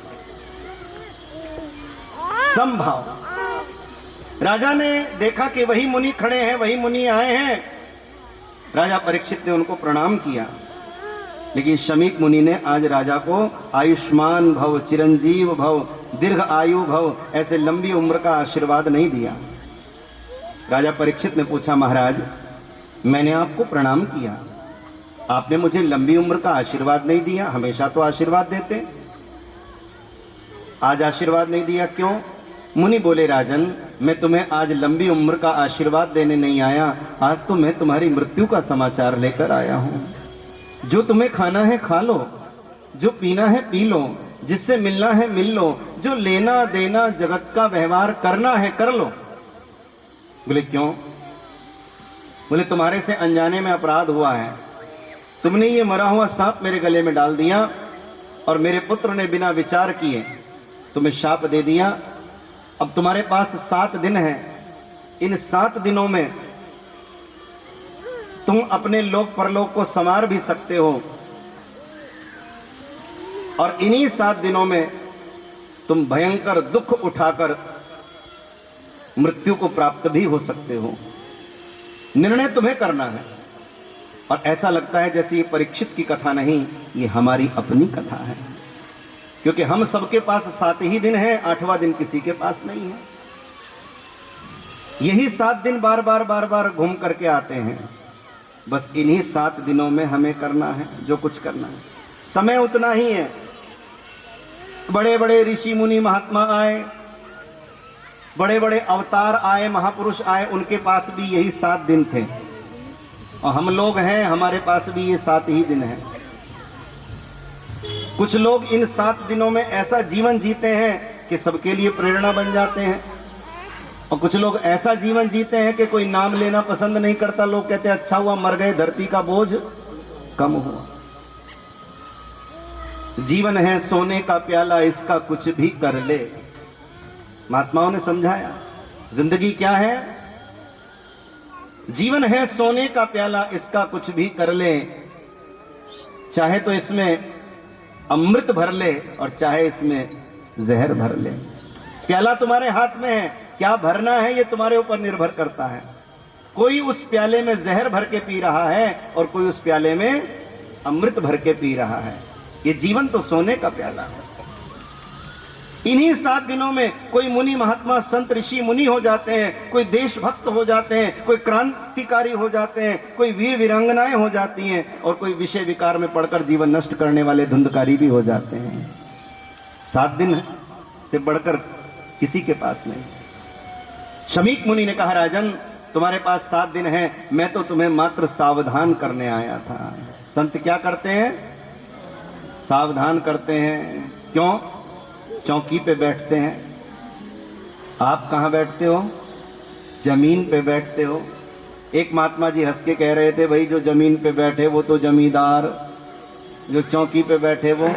समभाव। राजा ने देखा कि वही मुनि खड़े हैं, वही मुनि आए हैं। राजा परीक्षित ने उनको प्रणाम किया, लेकिन शमीक मुनि ने आज राजा को आयुष्मान भव, चिरंजीव भव, दीर्घ आयु भव, ऐसे लंबी उम्र का आशीर्वाद नहीं दिया। राजा परीक्षित ने पूछा, महाराज मैंने आपको प्रणाम किया, आपने मुझे लंबी उम्र का आशीर्वाद नहीं दिया, हमेशा तो आशीर्वाद देते, आज आशीर्वाद नहीं दिया क्यों? मुनि बोले, राजन मैं तुम्हें आज लंबी उम्र का आशीर्वाद देने नहीं आया, आज तो मैं तुम्हारी मृत्यु का समाचार लेकर आया हूं। जो तुम्हें खाना है खा लो, जो पीना है पी लो, जिससे मिलना है मिल लो, जो लेना देना जगत का व्यवहार करना है कर लो। बोले क्यों? बोले तुम्हारे से अनजाने में अपराध हुआ है, तुमने ये मरा हुआ सांप मेरे गले में डाल दिया और मेरे पुत्र ने बिना विचार किए तुम्हें शाप दे दिया। अब तुम्हारे पास 7 दिन हैं, इन 7 दिनों में तुम अपने लोक परलोक को संवार भी सकते हो, और इन्हीं 7 दिनों में तुम भयंकर दुख उठाकर मृत्यु को प्राप्त भी हो सकते हो। निर्णय तुम्हें करना है। और ऐसा लगता है जैसे ये परीक्षित की कथा नहीं, ये हमारी अपनी कथा है, क्योंकि हम सबके पास 7 ही दिन है, 8वां दिन किसी के पास नहीं है। यही 7 दिन बार बार घूम करके आते हैं। बस इन्हीं 7 दिनों में हमें करना है जो कुछ करना है। समय उतना ही है। बड़े बड़े ऋषि मुनि महात्मा आए, बड़े बड़े अवतार आए, महापुरुष आए, उनके पास भी यही 7 दिन थे, और हम लोग हैं, हमारे पास भी ये 7 ही दिन हैं। कुछ लोग इन 7 दिनों में ऐसा जीवन जीते हैं कि सबके लिए प्रेरणा बन जाते हैं, और कुछ लोग ऐसा जीवन जीते हैं कि कोई नाम लेना पसंद नहीं करता। लोग कहते हैं अच्छा हुआ मर गए, धरती का बोझ कम हुआ। जीवन है सोने का प्याला, इसका कुछ भी कर ले। महात्माओं ने समझाया जिंदगी क्या है। जीवन है सोने का प्याला, इसका कुछ भी कर ले, चाहे तो इसमें अमृत भर ले और चाहे इसमें जहर भर ले। प्याला तुम्हारे हाथ में है, क्या भरना है ये तुम्हारे ऊपर निर्भर करता है। कोई उस प्याले में जहर भर के पी रहा है और कोई उस प्याले में अमृत भर के पी रहा है। ये जीवन तो सोने का प्याला है। इन्हीं 7 दिनों में कोई मुनि महात्मा संत ऋषि मुनि हो जाते हैं, कोई देशभक्त हो जाते हैं, कोई क्रांतिकारी हो जाते हैं, कोई वीर वीरांगनाएं हो जाती हैं, और कोई विषय विकार में पड़कर जीवन नष्ट करने वाले धुंधकारी भी हो जाते हैं। 7 दिन से बढ़कर किसी के पास नहीं। शमीक मुनि ने कहा, राजन तुम्हारे पास 7 दिन है, मैं तो तुम्हें मात्र सावधान करने आया था। संत क्या करते हैं? सावधान करते हैं। क्यों? चौकी पे बैठते हैं। आप कहाँ बैठते हो? जमीन पे बैठते हो। एक महात्मा जी हंस के कह रहे थे, भाई जो जमीन पे बैठे वो तो जमींदार, जो चौकी पे बैठे वो,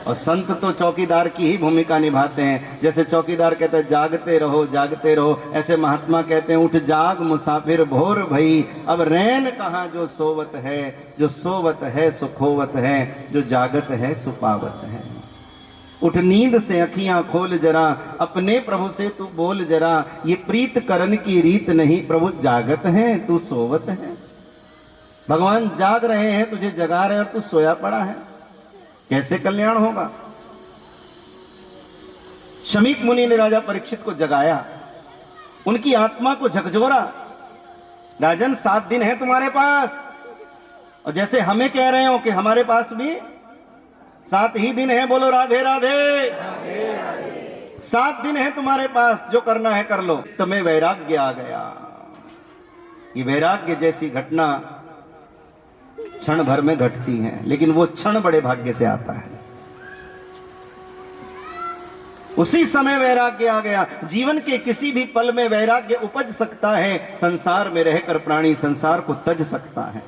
और संत तो चौकीदार की ही भूमिका निभाते हैं। जैसे चौकीदार कहते हैं जागते रहो जागते रहो, ऐसे महात्मा कहते हैं उठ जाग मुसाफिर भोर भई, अब रैन कहाँ जो सोवत है, जो सोवत है सुखोवत है, जो जागत है सुपावत है। उठ नींद से अखियां खोल जरा, अपने प्रभु से तू बोल जरा, ये प्रीत करन की रीत नहीं, प्रभु जागत है तू सोवत है। भगवान जाग रहे हैं, तुझे जगा रहे हैं और तू सोया पड़ा है, कैसे कल्याण होगा? शमीक मुनि ने राजा परीक्षित को जगाया, उनकी आत्मा को झकझोरा। राजन 7 दिन है तुम्हारे पास, और जैसे हमें कह रहे हो कि हमारे पास भी 7 ही दिन है। बोलो राधे राधे। 7 दिन है तुम्हारे पास, जो करना है कर लो। तुम्हें वैराग्य आ गया। ये वैराग्य जैसी घटना क्षण भर में घटती है, लेकिन वो क्षण बड़े भाग्य से आता है। उसी समय वैराग्य आ गया। जीवन के किसी भी पल में वैराग्य उपज सकता है। संसार में रहकर प्राणी संसार को तज सकता है।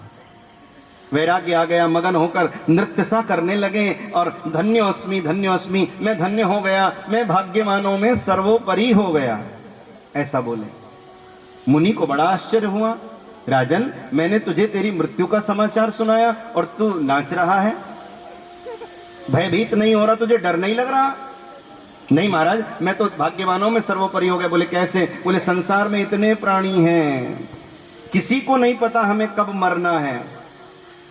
वैराग्य आ गया, मगन होकर नृत्य सा करने लगे और धन्योस्मि धन्योस्मि, मैं धन्य हो गया, मैं भाग्यवानों में सर्वोपरि हो गया, ऐसा बोले। मुनि को बड़ा आश्चर्य हुआ, राजन मैंने तुझे तेरी मृत्यु का समाचार सुनाया और तू नाच रहा है, भयभीत नहीं हो रहा, तुझे डर नहीं लग रहा? नहीं महाराज, मैं तो भाग्यवानों में सर्वोपरि हो गया। बोले कैसे? बोले संसार में इतने प्राणी हैं, किसी को नहीं पता हमें कब मरना है।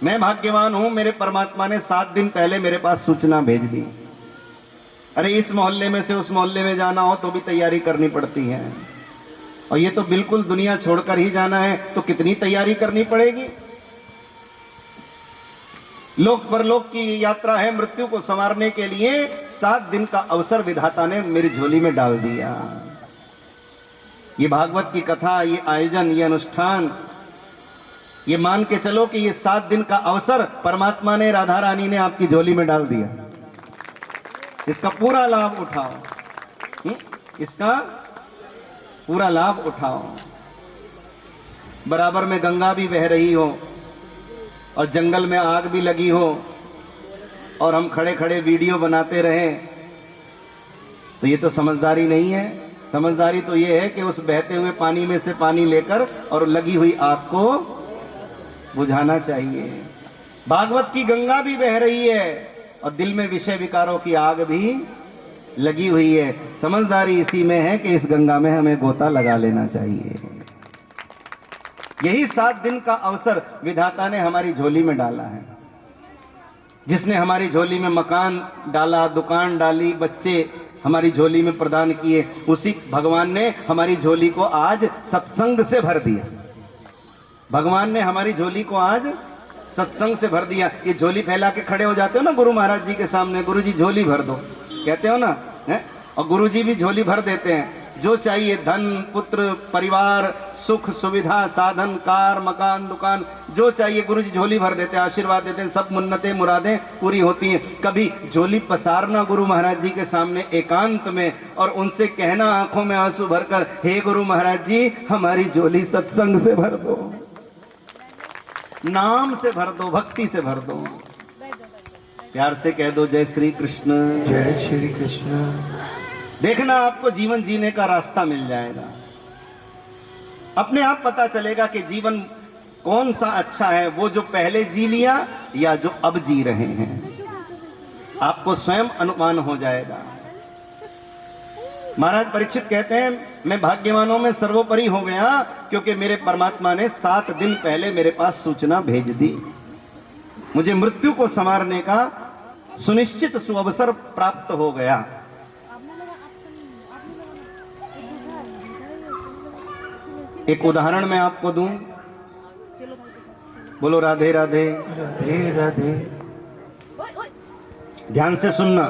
मैं भाग्यवान हूं, मेरे परमात्मा ने 7 दिन पहले मेरे पास सूचना भेज दी। अरे इस मोहल्ले में से उस मोहल्ले में जाना हो तो भी तैयारी करनी पड़ती है, और ये तो बिल्कुल दुनिया छोड़कर ही जाना है, तो कितनी तैयारी करनी पड़ेगी। लोक परलोक की यात्रा है, मृत्यु को संवारने के लिए 7 दिन का अवसर विधाता ने मेरी झोली में डाल दिया। ये भागवत की कथा, ये आयोजन, ये अनुष्ठान, ये मान के चलो कि ये 7 दिन का अवसर परमात्मा ने, राधा रानी ने आपकी झोली में डाल दिया। इसका पूरा लाभ उठाओ, इसका पूरा लाभ उठाओ। बराबर में गंगा भी बह रही हो और जंगल में आग भी लगी हो और हम खड़े खड़े वीडियो बनाते रहें, तो ये तो समझदारी नहीं है। समझदारी तो ये है कि उस बहते हुए पानी में से पानी लेकर और लगी हुई आग को बुझाना चाहिए। भागवत की गंगा भी बह रही है और दिल में विषय विकारों की आग भी लगी हुई है। समझदारी इसी में है कि इस गंगा में हमें गोता लगा लेना चाहिए। यही 7 दिन का अवसर विधाता ने हमारी झोली में डाला है। जिसने हमारी झोली में मकान डाला, दुकान डाली, बच्चे हमारी झोली में प्रदान किए, उसी भगवान ने हमारी झोली को आज सत्संग से भर दिया। भगवान ने हमारी झोली को आज सत्संग से भर दिया। ये झोली फैला के खड़े हो जाते हो ना गुरु महाराज जी के सामने, गुरु जी झोली भर दो कहते हो ना, है? और गुरु जी भी झोली भर देते हैं। जो चाहिए धन, पुत्र, परिवार, सुख, सुविधा, साधन, कार, मकान, दुकान, जो चाहिए गुरु जी झोली भर देते हैं, आशीर्वाद देते हैं, सब मुन्नतें मुरादें पूरी होती हैं। कभी झोली पसारना गुरु महाराज जी के सामने एकांत में और उनसे कहना आंखों में आंसू भरकर, हे गुरु महाराज जी हमारी झोली सत्संग से भर दो, नाम से भर दो, भक्ति से भर दो। प्यार से कह दो जय श्री कृष्ण, जय श्री कृष्ण। देखना आपको जीवन जीने का रास्ता मिल जाएगा। अपने आप पता चलेगा कि जीवन कौन सा अच्छा है, वो जो पहले जी लिया या जो अब जी रहे हैं। आपको स्वयं अनुमान हो जाएगा। महाराज परीक्षित कहते हैं, मैं भाग्यवानों में सर्वोपरि हो गया क्योंकि मेरे परमात्मा ने 7 दिन पहले मेरे पास सूचना भेज दी। मुझे मृत्यु को संवारने का सुनिश्चित सुअवसर प्राप्त हो गया। एक उदाहरण मैं आपको दूं, बोलो राधे राधे। राधे राधे। ध्यान से सुनना।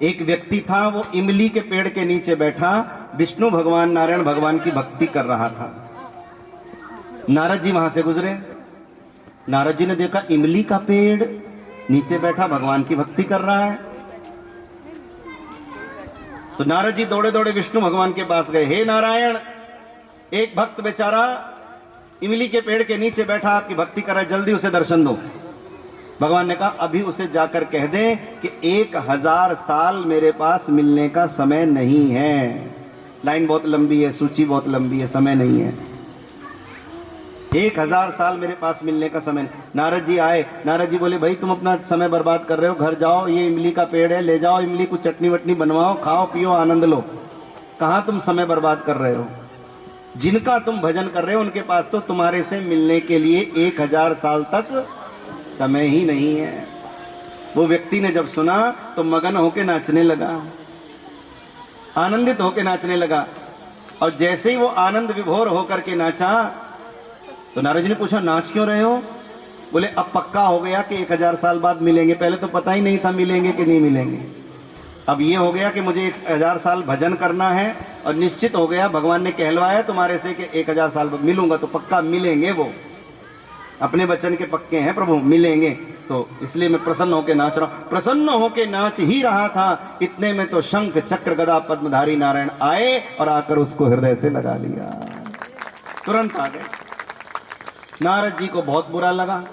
एक व्यक्ति था, वो इमली के पेड़ के नीचे बैठा विष्णु भगवान नारायण भगवान की भक्ति कर रहा था। नारद जी वहां से गुजरे। नारद जी ने देखा इमली का पेड़ नीचे बैठा भगवान की भक्ति कर रहा है। तो नारद जी दौड़े दौड़े विष्णु भगवान के पास गए। हे नारायण, एक भक्त बेचारा इमली के पेड़ के नीचे बैठा आपकी भक्ति कर रहा है, जल्दी उसे दर्शन दो। भगवान ने कहा अभी उसे जाकर कह दें कि 1000 साल मेरे पास मिलने का समय नहीं है। लाइन बहुत लंबी है, सूची बहुत लंबी है, समय नहीं है। 1000 साल मेरे पास मिलने का समय नहीं। नारद जी आए। नारद जी बोले भाई तुम अपना समय बर्बाद कर रहे हो, घर जाओ, ये इमली का पेड़ है, ले जाओ इमली, कुछ चटनी वटनी बनवाओ, खाओ पियो आनंद लो। कहाँ तुम समय बर्बाद कर रहे हो? जिनका तुम भजन कर रहे हो उनके पास तो तुम्हारे से मिलने के लिए 1000 साल तक समय ही नहीं है। वो व्यक्ति ने जब सुना तो मगन होके नाचने लगा, आनंदित होके नाचने लगा। और जैसे ही वो आनंद विभोर होकर के नाचा तो नारद जी ने पूछा नाच क्यों रहे हो? बोले अब पक्का हो गया कि 1000 साल बाद मिलेंगे, पहले तो पता ही नहीं था मिलेंगे कि नहीं मिलेंगे। अब ये हो गया कि मुझे 1000 साल भजन करना है और निश्चित हो गया, भगवान ने कहलवाया तुम्हारे से कि 1000 साल बाद मिलूंगा, तो पक्का मिलेंगे। वो अपने वचन के पक्के हैं प्रभु, मिलेंगे, तो इसलिए मैं प्रसन्न होकर नाच रहा हूं। प्रसन्न होकर नाच ही रहा था, इतने में तो शंख चक्र गदा पद्मधारी नारायण आए और आकर उसको हृदय से लगा लिया। तुरंत आ गए। नारद जी को बहुत बुरा लगा।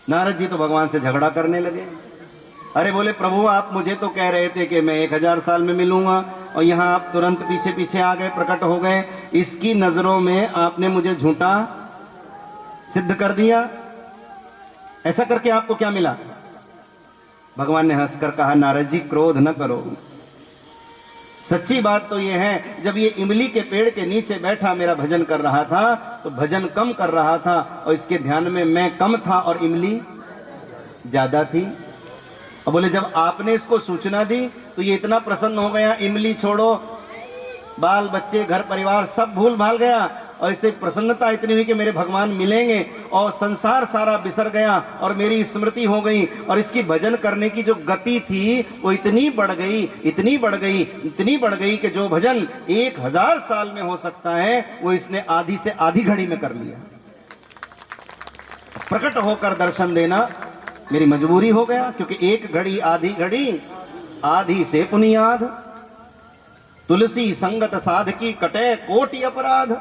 नारद जी तो भगवान से झगड़ा करने लगे। अरे बोले प्रभु आप मुझे तो कह रहे थे कि मैं 1000 साल में मिलूंगा और यहाँ आप तुरंत पीछे पीछे आ गए, प्रकट हो गए। इसकी नजरों में आपने मुझे झूठा सिद्ध कर दिया। ऐसा करके आपको क्या मिला? भगवान ने हंसकर कहा नारद जी क्रोध न करो। सच्ची बात तो यह है, जब ये इमली के पेड़ के नीचे बैठा मेरा भजन कर रहा था तो भजन कम कर रहा था और इसके ध्यान में मैं कम था और इमली ज्यादा थी। और बोले जब आपने इसको सूचना दी तो ये इतना प्रसन्न हो गया, इमली छोड़ो बाल बच्चे घर परिवार सब भूल भाल गया और इससे प्रसन्नता इतनी हुई कि मेरे भगवान मिलेंगे और संसार सारा बिसर गया और मेरी स्मृति हो गई। और इसकी भजन करने की जो गति थी वो इतनी बढ़ गई, इतनी बढ़ गई, इतनी बढ़ गई कि जो भजन 1000 साल में हो सकता है वो इसने आधी से आधी घड़ी में कर लिया। प्रकट होकर दर्शन देना मेरी मजबूरी हो गया, क्योंकि एक घड़ी आधी घड़ी, आधी से पुनियाद। तुलसी संगत साधकी कटे कोटि अपराध।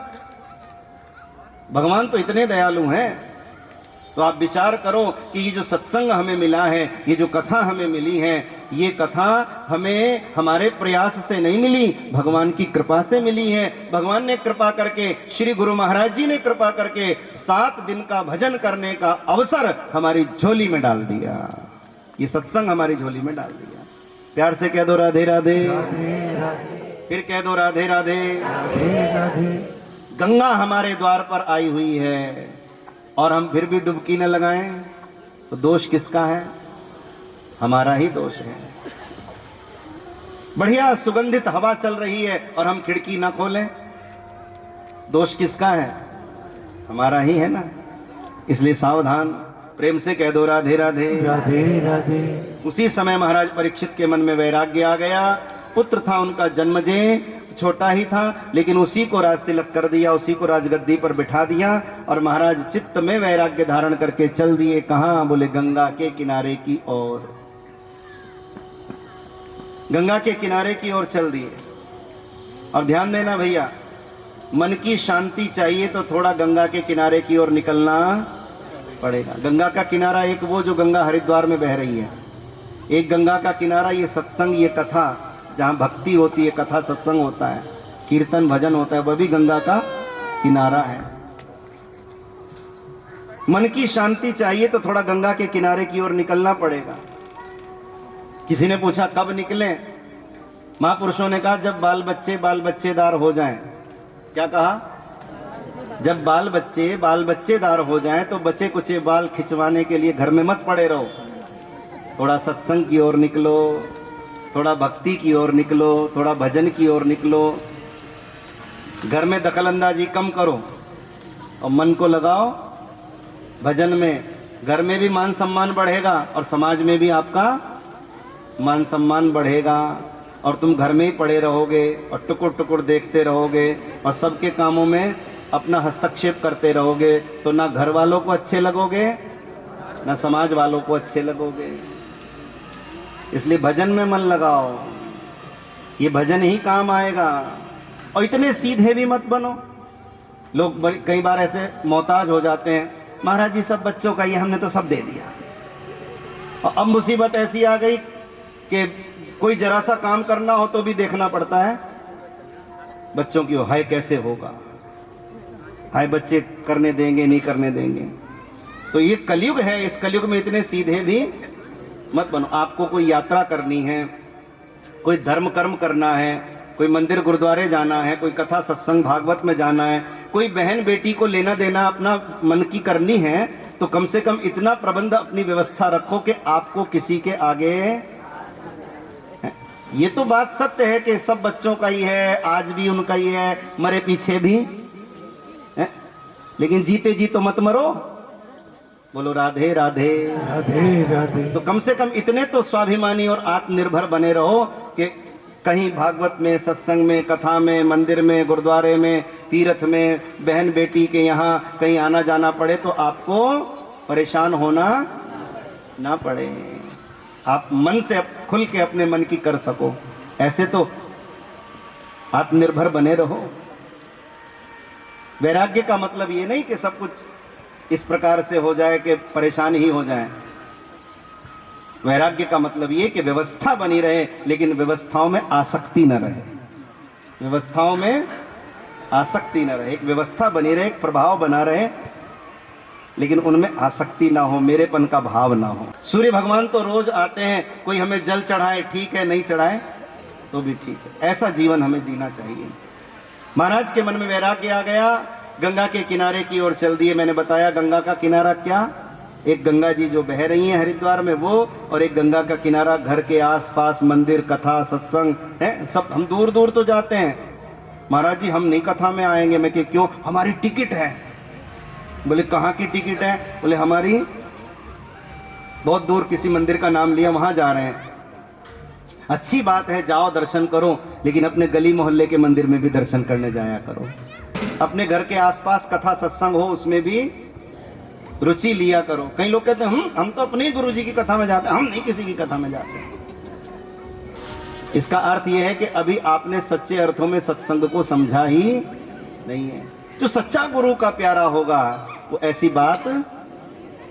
भगवान तो इतने दयालु हैं। तो आप विचार करो कि ये जो सत्संग हमें मिला है, ये जो कथा हमें मिली है, ये कथा हमें हमारे प्रयास से नहीं मिली, भगवान की कृपा से मिली है। भगवान ने कृपा करके, श्री गुरु महाराज जी ने कृपा करके 7 दिन का भजन करने का अवसर हमारी झोली में डाल दिया। ये सत्संग हमारी झोली में डाल दिया। प्यार से कह दो राधे राधे, फिर कह दो राधे राधे। गंगा हमारे द्वार पर आई हुई है और हम फिर भी डुबकी न लगाएं तो दोष किसका है? हमारा ही दोष है। बढ़िया सुगंधित हवा चल रही है और हम खिड़की ना खोलें, दोष किसका है? हमारा ही है ना। इसलिए सावधान, प्रेम से कह दो राधे राधे राधे राधे। उसी समय महाराज परीक्षित के मन में वैराग्य आ गया। पुत्र था उनका जन्मजय, छोटा ही था, लेकिन उसी को राज तिलक कर दिया, उसी को राजगद्दी पर बिठा दिया और महाराज चित्त में वैराग्य धारण करके चल दिए। कहां? बोले गंगा के किनारे की ओर। गंगा के किनारे की ओर चल दिए। और ध्यान देना भैया, मन की शांति चाहिए तो थोड़ा गंगा के किनारे की ओर निकलना पड़ेगा। गंगा का किनारा एक वो जो गंगा हरिद्वार में बह रही है, एक गंगा का किनारा ये सत्संग, ये कथा जहाँ भक्ति होती है, कथा सत्संग होता है, कीर्तन भजन होता है, वह भी गंगा का किनारा है। मन की शांति चाहिए तो थोड़ा गंगा के किनारे की ओर निकलना पड़ेगा। किसी ने पूछा कब निकलें? महापुरुषों ने कहा जब बाल बच्चेदार हो जाएं। क्या कहा? जब बाल बच्चेदार हो जाएं तो बचे कुचे बाल खिंचवाने के लिए घर में मत पड़े रहो। थोड़ा सत्संग की ओर निकलो, थोड़ा भक्ति की ओर निकलो, थोड़ा भजन की ओर निकलो। घर में दखलंदाजी कम करो और मन को लगाओ भजन में। घर में भी मान सम्मान बढ़ेगा और समाज में भी आपका मान सम्मान बढ़ेगा, और तुम घर में ही पड़े रहोगे और टुकुर टुकुर देखते रहोगे और सबके कामों में अपना हस्तक्षेप करते रहोगे, तो ना घर वालों को अच्छे लगोगे ना समाज वालों को अच्छे लगोगे। इसलिए भजन में मन लगाओ, ये भजन ही काम आएगा। और इतने सीधे भी मत बनो। लोग कई बार ऐसे मोहताज हो जाते हैं, महाराज जी सब बच्चों का ये हमने तो सब दे दिया, और अब मुसीबत ऐसी आ गई कि कोई जरा सा काम करना हो तो भी देखना पड़ता है बच्चों की, हाय कैसे होगा, हाय बच्चे करने देंगे नहीं करने देंगे। तो ये कलयुग है, इस कलयुग में इतने सीधे भी मत बनो। आपको कोई यात्रा करनी है, कोई धर्म कर्म करना है, कोई मंदिर गुरुद्वारे जाना है, कोई कथा सत्संग भागवत में जाना है, कोई बहन बेटी को लेना देना अपना मन की करनी है, तो कम से कम इतना प्रबंध अपनी व्यवस्था रखो कि आपको किसी के आगे। ये तो बात सत्य है कि सब बच्चों का ही है, आज भी उनका ही है, मरे पीछे भी है, लेकिन जीते जी तो मत मरो। बोलो राधे राधे राधे राधे। तो कम से कम इतने तो स्वाभिमानी और आत्मनिर्भर बने रहो कि कहीं भागवत में, सत्संग में, कथा में, मंदिर में, गुरुद्वारे में, तीर्थ में, बहन बेटी के यहाँ कहीं आना जाना पड़े तो आपको परेशान होना ना पड़े। आप मन से खुल के अपने मन की कर सको, ऐसे तो आत्मनिर्भर बने रहो। वैराग्य का मतलब ये नहीं कि सब कुछ इस प्रकार से हो जाए कि परेशान ही हो जाए। वैराग्य का मतलब ये कि व्यवस्था बनी रहे लेकिन व्यवस्थाओं में आसक्ति न रहे। व्यवस्थाओं में आसक्ति न रहे, एक व्यवस्था बनी रहे, एक प्रभाव बना रहे, लेकिन उनमें आसक्ति ना हो, मेरेपन का भाव ना हो। सूर्य भगवान तो रोज आते हैं, कोई हमें जल चढ़ाए ठीक है, नहीं चढ़ाए तो भी ठीक है। ऐसा जीवन हमें जीना चाहिए। महाराज के मन में वैराग्य आ गया, गंगा के किनारे की ओर चल दिए। मैंने बताया गंगा का किनारा क्या, एक गंगा जी जो बह रही हैं हरिद्वार में वो, और एक गंगा का किनारा घर के आसपास मंदिर, कथा, सत्संग है सब। हम दूर दूर तो जाते हैं, महाराज जी हम नहीं कथा में आएंगे। मैं कि क्यों, हमारी टिकट है। बोले कहाँ की टिकट है? बोले हमारी बहुत दूर किसी मंदिर का नाम लिया, वहां जा रहे हैं। अच्छी बात है, जाओ दर्शन करो, लेकिन अपने गली मोहल्ले के मंदिर में भी दर्शन करने जाया करो। अपने घर के आसपास कथा सत्संग हो उसमें भी रुचि लिया करो। कई लोग कहते हैं हम तो अपने गुरु जी की कथा में जाते हैं, हम नहीं किसी की कथा में जाते हैं। इसका अर्थ यह है कि अभी आपने सच्चे अर्थों में सत्संग को समझा ही नहीं है। जो सच्चा गुरु का प्यारा होगा वो ऐसी बात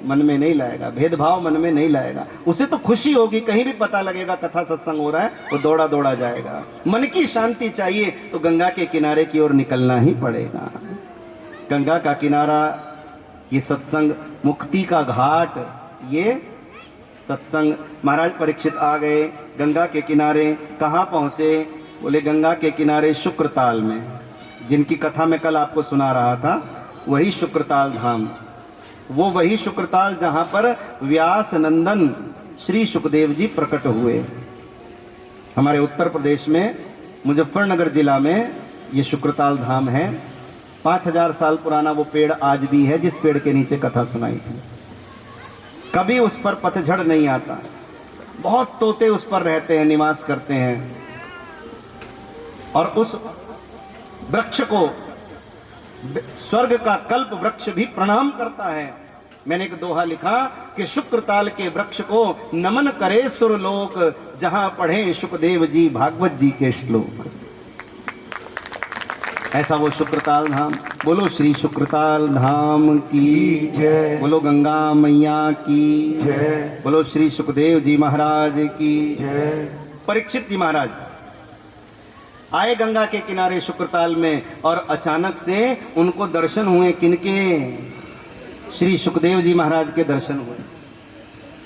मन में नहीं लाएगा, भेदभाव मन में नहीं लाएगा। उसे तो खुशी होगी, कहीं भी पता लगेगा कथा सत्संग हो रहा है वो दौड़ा दौड़ा जाएगा। मन की शांति चाहिए तो गंगा के किनारे की ओर निकलना ही पड़ेगा। गंगा का किनारा, ये सत्संग, मुक्ति का घाट, ये सत्संग। महाराज परीक्षित आ गए गंगा के किनारे। कहाँ पहुँचे? बोले गंगा के किनारे शुक्रताल में, जिनकी कथा मैं कल आपको सुना रहा था, वही शुक्रताल धाम। वो वही शुक्रताल जहाँ पर व्यास नंदन श्री सुखदेव जी प्रकट हुए। हमारे उत्तर प्रदेश में मुजफ्फरनगर जिला में ये शुक्रताल धाम है। 5000 साल पुराना वो पेड़ आज भी है जिस पेड़ के नीचे कथा सुनाई थी। कभी उस पर पतझड़ नहीं आता, बहुत तोते उस पर रहते हैं, निवास करते हैं, और उस वृक्ष को स्वर्ग का कल्प वृक्ष भी प्रणाम करता है। मैंने एक दोहा लिखा कि शुक्रताल के वृक्ष को नमन करे सुरलोक, जहां पढ़े सुखदेव जी भागवत जी के श्लोक। ऐसा वो शुक्रताल धाम। बोलो श्री शुक्रताल धाम की जय। बोलो गंगा मैया की जय। बोलो श्री सुखदेव जी महाराज की जय। परीक्षित जी महाराज आए गंगा के किनारे शुक्रताल में, और अचानक से उनको दर्शन हुए। किनके? श्री सुखदेव जी महाराज के दर्शन हुए।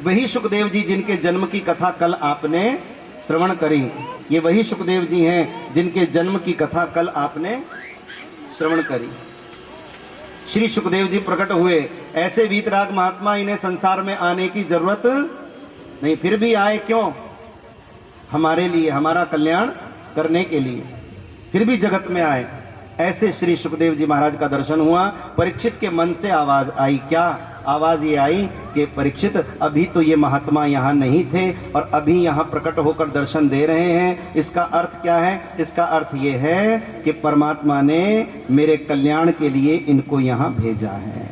वही सुखदेव जी जिनके जन्म की कथा कल आपने श्रवण करी। ये वही सुखदेव जी हैं जिनके जन्म की कथा कल आपने श्रवण करी। श्री सुखदेव जी प्रकट हुए। ऐसे वीतराग महात्मा, इन्हें संसार में आने की जरूरत नहीं, फिर भी आए। क्यों? हमारे लिए, हमारा कल्याण करने के लिए, फिर भी जगत में आए। ऐसे श्री सुखदेव जी महाराज का दर्शन हुआ। परीक्षित के मन से आवाज आई, क्या आवाज ये आई कि परीक्षित अभी तो ये महात्मा यहाँ नहीं थे और अभी यहाँ प्रकट होकर दर्शन दे रहे हैं। इसका अर्थ क्या है? इसका अर्थ ये है कि परमात्मा ने मेरे कल्याण के लिए इनको यहाँ भेजा है,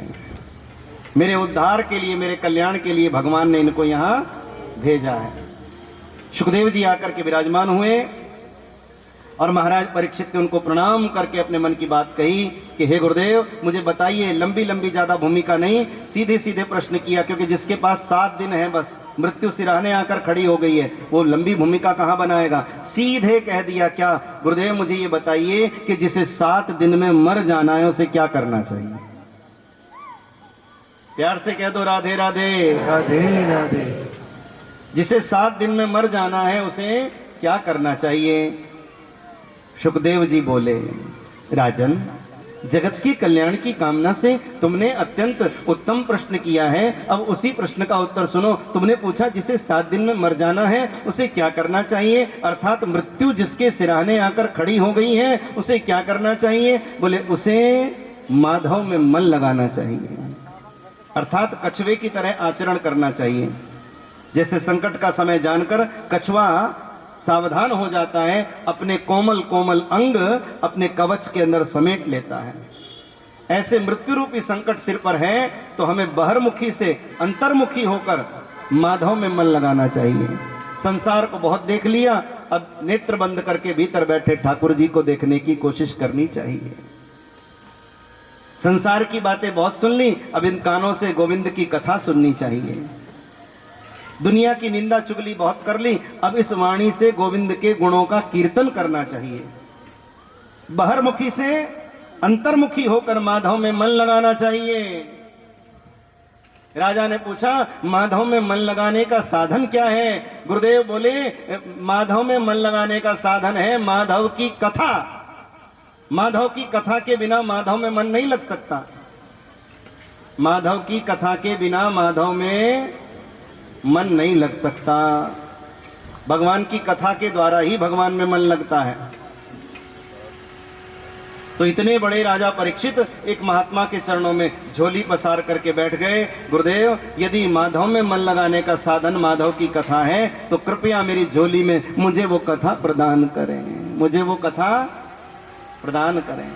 मेरे उद्धार के लिए, मेरे कल्याण के लिए भगवान ने इनको यहाँ भेजा है। सुखदेव जी आकर के विराजमान हुए और महाराज परीक्षित ने उनको प्रणाम करके अपने मन की बात कही कि हे गुरुदेव, मुझे बताइए, लंबी लंबी ज़्यादा भूमिका नहीं, सीधे सीधे प्रश्न किया, क्योंकि जिसके पास 7 दिन है बस मृत्यु सिराहने आकर खड़ी हो गई है, वो लंबी भूमिका कहाँ बनाएगा। सीधे कह दिया, क्या गुरुदेव मुझे ये बताइए कि जिसे 7 दिन में मर जाना है उसे क्या करना चाहिए? प्यार से कह दो राधे राधे। राधे राधे। जिसे 7 दिन में मर जाना है उसे क्या करना चाहिए? सुखदेव जी बोले, राजन, जगत की कल्याण की कामना से तुमने अत्यंत उत्तम प्रश्न किया है। अब उसी प्रश्न का उत्तर सुनो। तुमने पूछा जिसे 7 दिन में मर जाना है उसे क्या करना चाहिए, अर्थात मृत्यु जिसके सिराहने आकर खड़ी हो गई है उसे क्या करना चाहिए? बोले उसे माधव में मन लगाना चाहिए, अर्थात कछुए की तरह आचरण करना चाहिए। जैसे संकट का समय जानकर कछुआ सावधान हो जाता है, अपने कोमल कोमल अंग अपने कवच के अंदर समेट लेता है, ऐसे मृत्यु रूपी संकट सिर पर है तो हमें बहिर्मुखी से अंतर्मुखी होकर माधव में मन लगाना चाहिए। संसार को बहुत देख लिया, अब नेत्र बंद करके भीतर बैठे ठाकुर जी को देखने की कोशिश करनी चाहिए। संसार की बातें बहुत सुन ली, अब इन कानों से गोविंद की कथा सुननी चाहिए। दुनिया की निंदा चुगली बहुत कर ली, अब इस वाणी से गोविंद के गुणों का कीर्तन करना चाहिए। बहिर्मुखी से अंतर्मुखी होकर माधव में मन लगाना चाहिए। राजा ने पूछा, माधव में मन लगाने का साधन क्या है? गुरुदेव बोले, माधव में मन लगाने का साधन है माधव की कथा। माधव की कथा के बिना माधव में मन नहीं लग सकता। माधव की कथा के बिना माधव में मन नहीं लग सकता। भगवान की कथा के द्वारा ही भगवान में मन लगता है। तो इतने बड़े राजा परीक्षित एक महात्मा के चरणों में झोली पसार करके बैठ गए। गुरुदेव, यदि माधव में मन लगाने का साधन माधव की कथा है तो कृपया मेरी झोली में मुझे वो कथा प्रदान करें, मुझे वो कथा प्रदान करें।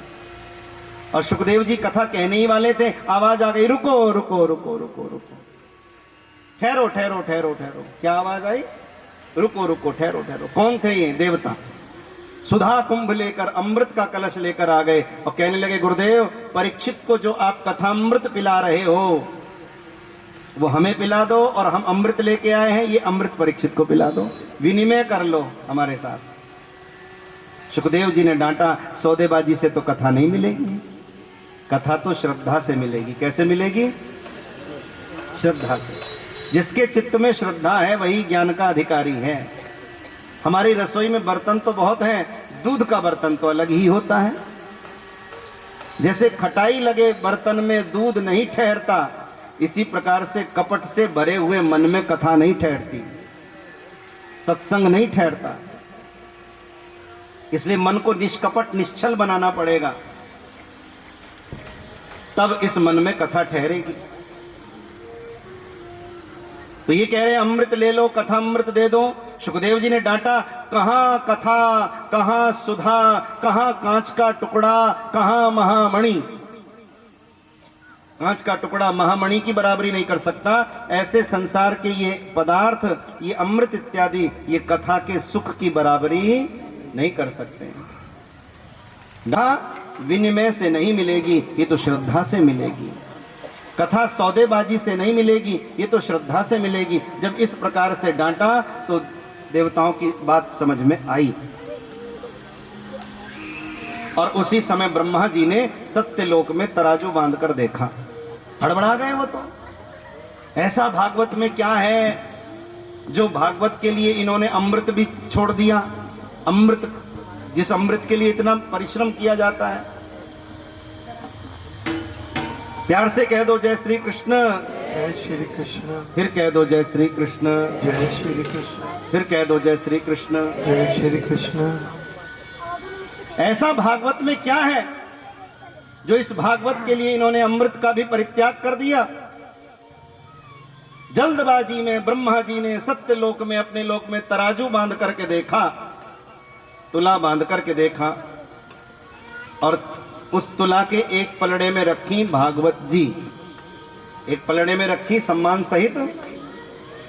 और सुखदेव जी कथा कहने ही वाले थे, आवाज आ गई, रुको रुको रुको रुको रुको, ठहरो ठहरो ठहरो ठहरो। क्या आवाज आई? रुको रुको ठहरो ठहरो। कौन थे ये? देवता। सुधा कुंभ लेकर, अमृत का कलश लेकर आ गए और कहने लगे, गुरुदेव, परीक्षित को जो आप कथामृत पिला रहे हो वो हमें पिला दो, और हम अमृत लेके आए हैं, ये अमृत परीक्षित को पिला दो, विनिमय कर लो हमारे साथ। सुखदेव जी ने डांटा, सौदेबाजी से तो कथा नहीं मिलेगी, कथा तो श्रद्धा से मिलेगी। कैसे मिलेगी? श्रद्धा से। जिसके चित्त में श्रद्धा है वही ज्ञान का अधिकारी है। हमारी रसोई में बर्तन तो बहुत हैं, दूध का बर्तन तो अलग ही होता है। जैसे खटाई लगे बर्तन में दूध नहीं ठहरता, इसी प्रकार से कपट से भरे हुए मन में कथा नहीं ठहरती, सत्संग नहीं ठहरता। इसलिए मन को निष्कपट निश्चल बनाना पड़ेगा, तब इस मन में कथा ठहरेगी। तो ये कह रहे हैं, अमृत ले लो, कथा अमृत दे दो। सुखदेव जी ने डांटा, कहां कथा, कहां सुधा, कहां कांच का टुकड़ा, कहां महामणि। कांच का टुकड़ा महामणि की बराबरी नहीं कर सकता। ऐसे संसार के ये पदार्थ, ये अमृत इत्यादि, ये कथा के सुख की बराबरी नहीं कर सकते। ना विनिमय से नहीं मिलेगी, ये तो श्रद्धा से मिलेगी। कथा सौदेबाजी से नहीं मिलेगी, ये तो श्रद्धा से मिलेगी। जब इस प्रकार से डांटा तो देवताओं की बात समझ में आई, और उसी समय ब्रह्मा जी ने सत्यलोक में तराजू बांधकर देखा। हड़बड़ा गए वो तो। ऐसा भागवत में क्या है जो भागवत के लिए इन्होंने अमृत भी छोड़ दिया? अमृत, जिस अमृत के लिए इतना परिश्रम किया जाता है। प्यार से कह दो जय श्री कृष्ण। जय श्री कृष्ण। फिर कह दो जय श्री कृष्ण। जय श्री कृष्ण। फिर कह दो जय श्री कृष्ण। जय श्री कृष्ण। ऐसा भागवत में क्या है जो इस भागवत के लिए इन्होंने अमृत का भी परित्याग कर दिया। जल्दबाजी में ब्रह्मा जी ने सत्य लोक में, अपने लोक में तराजू बांध करके देखा, तुला बांध करके देखा, और उस तुला के एक पलड़े में रखी भागवत जी, एक पलड़े में रखी सम्मान सहित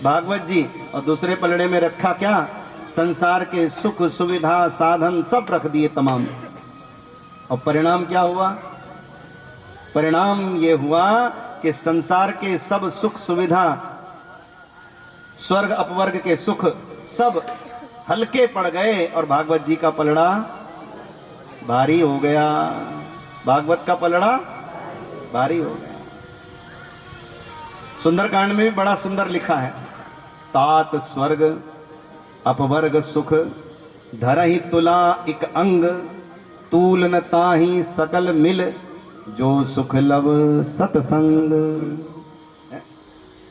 भागवत जी, और दूसरे पलड़े में रखा क्या? संसार के सुख सुविधा साधन सब रख दिए तमाम। और परिणाम क्या हुआ? परिणाम ये हुआ कि संसार के सब सुख सुविधा, स्वर्ग अपवर्ग के सुख सब हल्के पड़ गए और भागवत जी का पलड़ा भारी हो गया। भागवत का पलड़ा भारी हो गया। सुंदरकांड में भी बड़ा सुंदर लिखा है, तात स्वर्ग अपवर्ग सुख धरहि तुला इक अंग, तूल न ताहि सकल मिल, जो सुख लव सतसंग।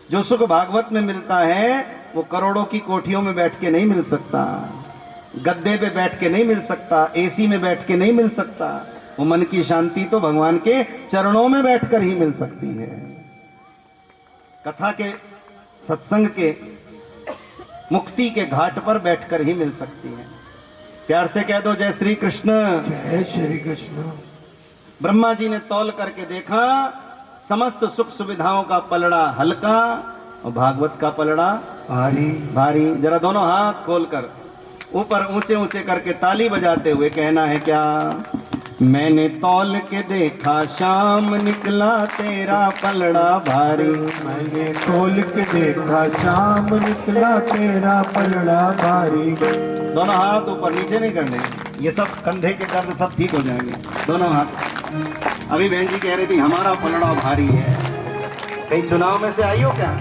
जो सुख भागवत में मिलता है वो करोड़ों की कोठियों में बैठ के नहीं मिल सकता, गद्दे पे बैठ के नहीं मिल सकता, एसी में बैठ के नहीं मिल सकता। वो मन की शांति तो भगवान के चरणों में बैठकर ही मिल सकती है। कथा के, सत्संग के, मुक्ति के घाट पर बैठकर ही मिल सकती है। प्यार से कह दो जय श्री कृष्ण। जय श्री कृष्ण। ब्रह्मा जी ने तौल करके देखा, समस्त सुख सुविधाओं का पलड़ा हल्का और भागवत का पलड़ा भारी भारी। जरा दोनों हाथ खोलकर ऊपर ऊंचे ऊंचे करके ताली बजाते हुए कहना है क्या? मैंने तौल के देखा शाम निकला तेरा पलड़ा भारी। मैंने खोल के देखा शाम निकला तेरा पलड़ा भारी। दोनों हाथ ऊपर, नीचे नहीं करने, ये सब कंधे के दर्द सब ठीक हो जाएंगे। दोनों हाथ। अभी बहन जी कह रही थी हमारा पलड़ा भारी है, कहीं चुनाव में से आई हो क्या?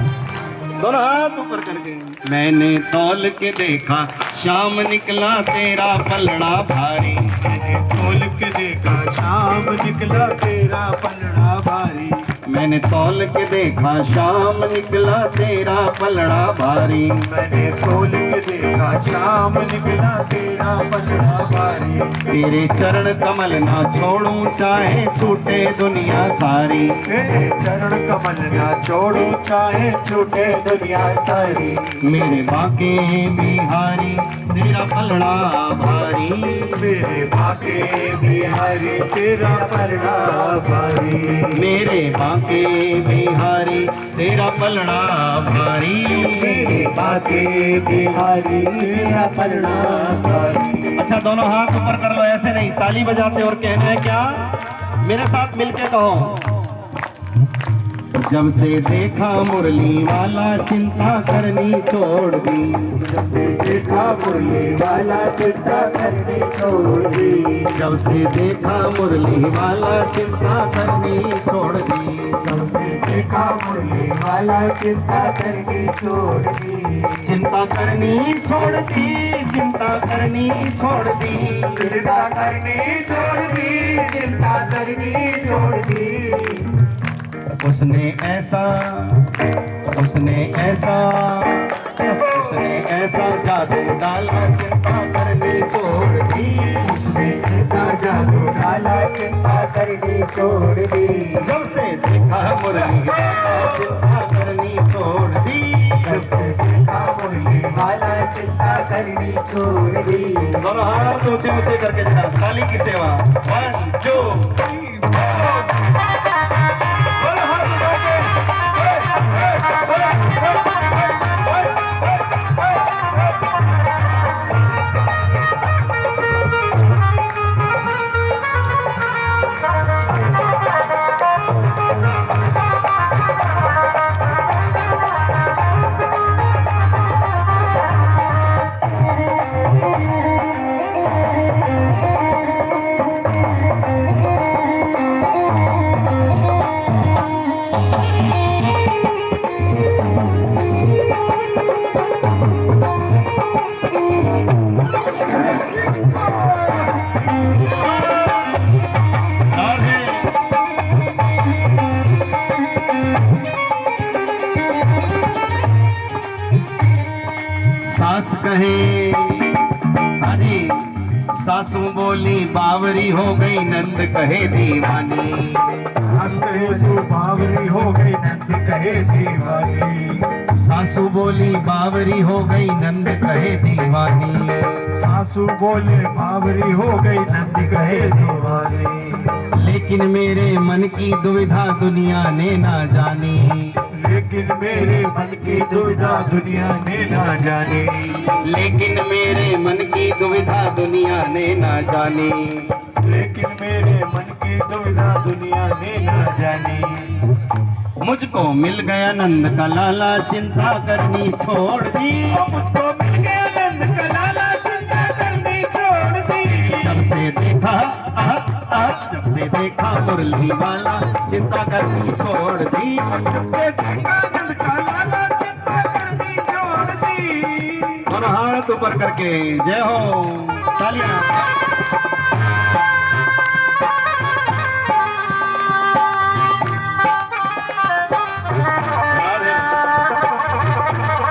दोनों हाथ ऊपर करके। मैंने तौल के देखा शाम निकला तेरा पलड़ा भारी। मैंने खोल के देखा शाम निकला तेरा पलड़ा भारी। मैंने तौल के देखा शाम निकला तेरा पलड़ा भारी। मैंने खोल के देखा शाम निकला तेरा पलड़ा भारी। तेरे चरण कमल ना छोड़ूं चाहे छूटे दुनिया सारी। तेरे चरण कमल ना छोड़ूं चाहे छूटे दुनिया सारी। मेरे बाके बिहारी तेरा पलड़ा भारी। मेरे बाके बिहारी तेरा पलड़ा भारी। मेरे बाके बिहारी तेरा पलड़ा भारी। मेरे बाके बिहारी तेरा पलड़ा भारी। अच्छा दोनों हाथ ऊपर कर लो, ऐसे नहीं, ताली बजाते और कहना है क्या? मेरे साथ मिलके कहो। जब से देखा मुरली वाला चिंता करनी छोड़ दी। जब से देखा मुरली वाला चिंता करनी छोड़ दी। जब से देखा मुरली वाला चिंता करनी छोड़ दी। जब से देखा मुरली वाला चिंता करनी छोड़ दी। चिंता करनी छोड़ दी, चिंता करनी छोड़ दी। चिंता करनी छोड़ दी। चिंता करनी छोड़ दी। उसने ऐसा जादू डाला चिंता करनी छोड़ दी। उसने ऐसा जादू डाला चिंता करनी छोड़ दी। जब से देखा मुरली वाला चिंता करनी छोड़ दी। जब से देखा मुरली वाला चिंता करनी छोड़ दी। दोनों हाथ ऊंचे ऊंचे करके जरा थाली की सेवा। 1 2 सास कहे हाजी, सासू बोली बावरी हो गई नंद कहे दीवानी। सास कहे तू बावरी हो गई नंद कहे दीवानी। सासू बोली बावरी हो गई नंद कहे दीवानी। सासू बोले बावरी हो गई नंद कहे दीवानी। लेकिन मेरे मन की दुविधा दुनिया ने ना जानी। लेकिन मेरे मन की दुविधा दुनिया ने ना जानी। लेकिन मेरे मन की दुविधा दुनिया ने ना जानी। लेकिन मेरे मन की दुविधा दुनिया ने ना जानी। मुझको मिल गया नंद का लाला चिंता करनी छोड़ दी। मुझको मिल गया नंद का लाला चिंता करनी छोड़ दी। जब से देखा जब से देखा मुरली वाला चिंता करनी छोड़ दी। जब से देखा नंद का लाला चिंता करनी छोड़ दी। और हाथ ऊपर करके जय हो तालियां।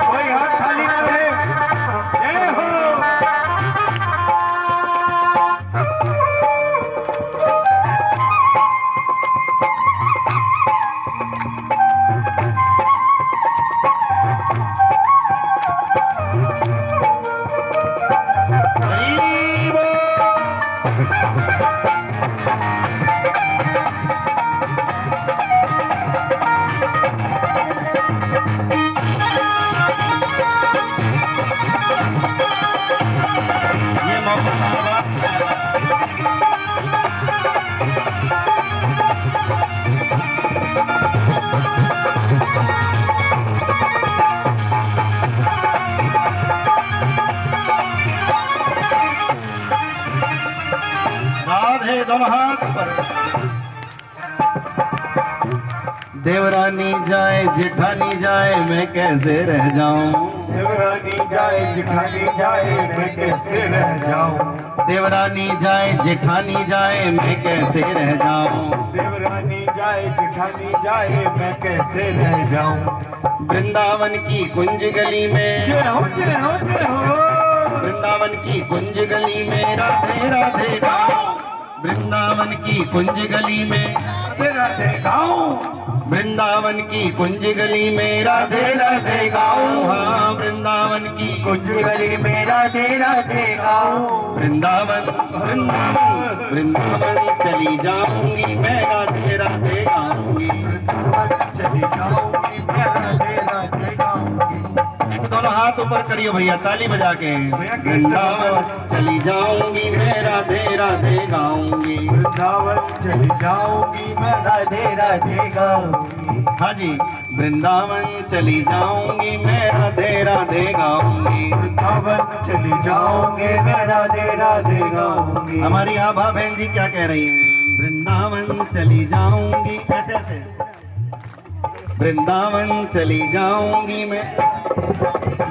कोई हाथ खाली ना रहे। जय हो। राधे दोनों हाथ ऊपर। देवरानी जाए जेठानी जाए मैं कैसे रह जाऊं। देवरानी जाए जेठानी जाए मैं कैसे रह जाऊं। देवरानी जाए जेठानी जाए मैं कैसे रह जाऊं। देवरानी जाए जेठानी जाए मैं कैसे रह जाऊं। वृंदावन की कुंज गली में जय हो जय हो जय हो। वृंदावन की कुंज गली में राधे राधे गाऊं। वृंदावन की कुंज गली में राधे राधे गाऊं। वृंदावन की कुंज गली में राधे राधे गाऊं। हाँ वृंदावन की कुंज गली में राधे राधे गाऊं। वृंदावन वृंदावन वृंदावन चली जाऊंगी मैं राधे राधे गाऊंगी। चली जाऊंगी मैं राधे राधे गाऊंगी। दोनों हाथ ऊपर करियो भैया ताली बजा के। वृंदावन चली जाऊंगी मैं राधे राधे गाऊंगी। वृंदावन चली जाऊंगी मैं राधे राधे गाऊंगी। हाँ जी वृंदावन चली जाऊंगी मैं राधे राधे गाऊंगी। वृंदावन चली जाऊंगी मैं राधे राधे गाऊंगी। हमारी आभा बहन जी क्या कह रही है। वृंदावन चली जाऊंगी ऐसे ऐसे। वृंदावन चली जाऊंगी मैं।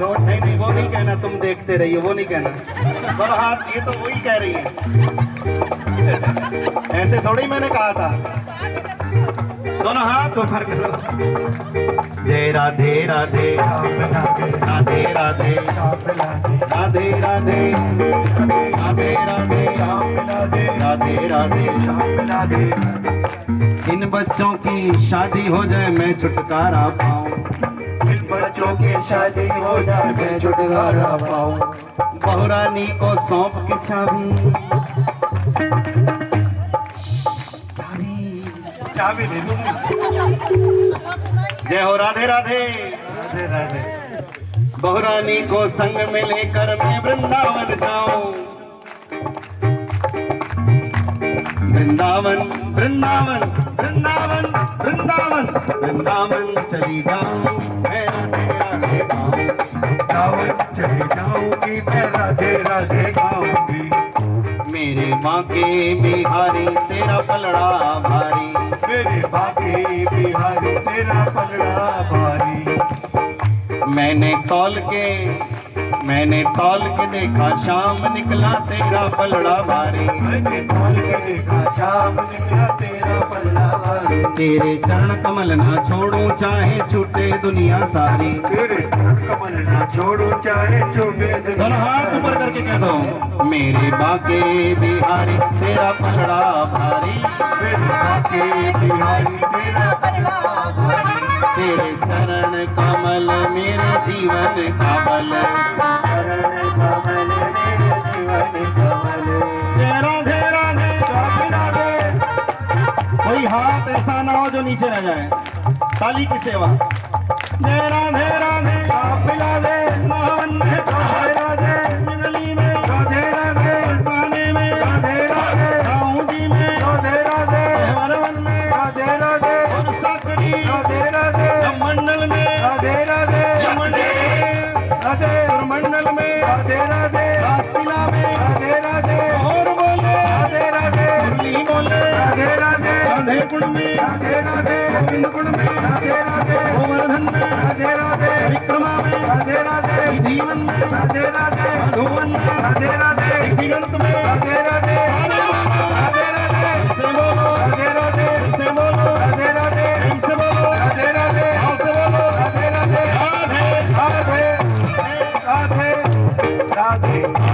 नहीं नहीं वो नहीं कहना, तुम देखते रहिए, वो नहीं कहना। दोनों हाथ ये तो वही कह रही है, ऐसे थोड़ी मैंने कहा था। दोनों हाथ ऊपर करो। जय राधे राधे राधे राधे राधे राधे राधे राधे राधे। इन बच्चों की शादी हो जाए मैं छुटकारा पाऊं। इन बच्चों की शादी हो जाए मैं छुटकारा पाऊं। बहुरानी को सौंप की चाबी चाबी दे दूंगी। जय हो राधे राधे राधे राधे। बहुरानी को संग में लेकर मैं वृंदावन जाऊं। वृंदावन वृंदावन वृंदावन वृंदावन वृंदावन चली जाऊं मैं राधे राधे गाऊं। वृंदावन चली जाऊंगी मैं राधे राधे गाऊंगी। मेरे बांके बिहारी तेरा पलड़ा भारी। मेरे बांके बिहारी तेरा पलड़ा भारी। मैंने तौल के मैंने तौल के देखा शाम निकला तेरा पलड़ा भारी। मैंने तौल के देखा शाम निकला तेरा पलड़ा भारी। तेरे चरण कमल ना छोड़ूं चाहे छूटे दुनिया सारी। तेरे चरण कमल ना छोड़ूं चाहे छूटे दोनों हाथ ऊपर करके कह दो, मेरे बाके बिहारी तेरा पलड़ा भारी। मेरे बाके बिहारी तेरा पलड़ा भारी। तेरे चरण कमल मेरे जीवन का बल। चरण कमल मेरे जीवन कमल। राधे राधे राधे। कोई हाथ ऐसा ना हो जो नीचे रह जाए। ताली की सेवा। जय राधे राधे मिला दे मोहन में राधे राधे। गली में राधे राधे फसाने में राधे राधे। गाँव जी में राधे राधे वरवन में राधे राधे। और साकरी राधे राधे मंडल में राधे राधे राधे मंडल में राधे राधे रासलीला में राधे राधे और बोले राधे राधे मुरली बोले राधे राधे राधे गुण में राधे राधे गोविंद गुण में राधे राधे गोवर्धन में राधे राधे परिक्रमा में राधे राधे विधिवन में राधे राधे मधुवन में राधे राधे दिगंत में राधे राधे सारे बोलो राधे राधे से बोलो राधे राधे से बोलो राधे राधे प्रेम से बोलो राधे राधे भाव से बोलो राधे राधे राधे राधे राधे राधे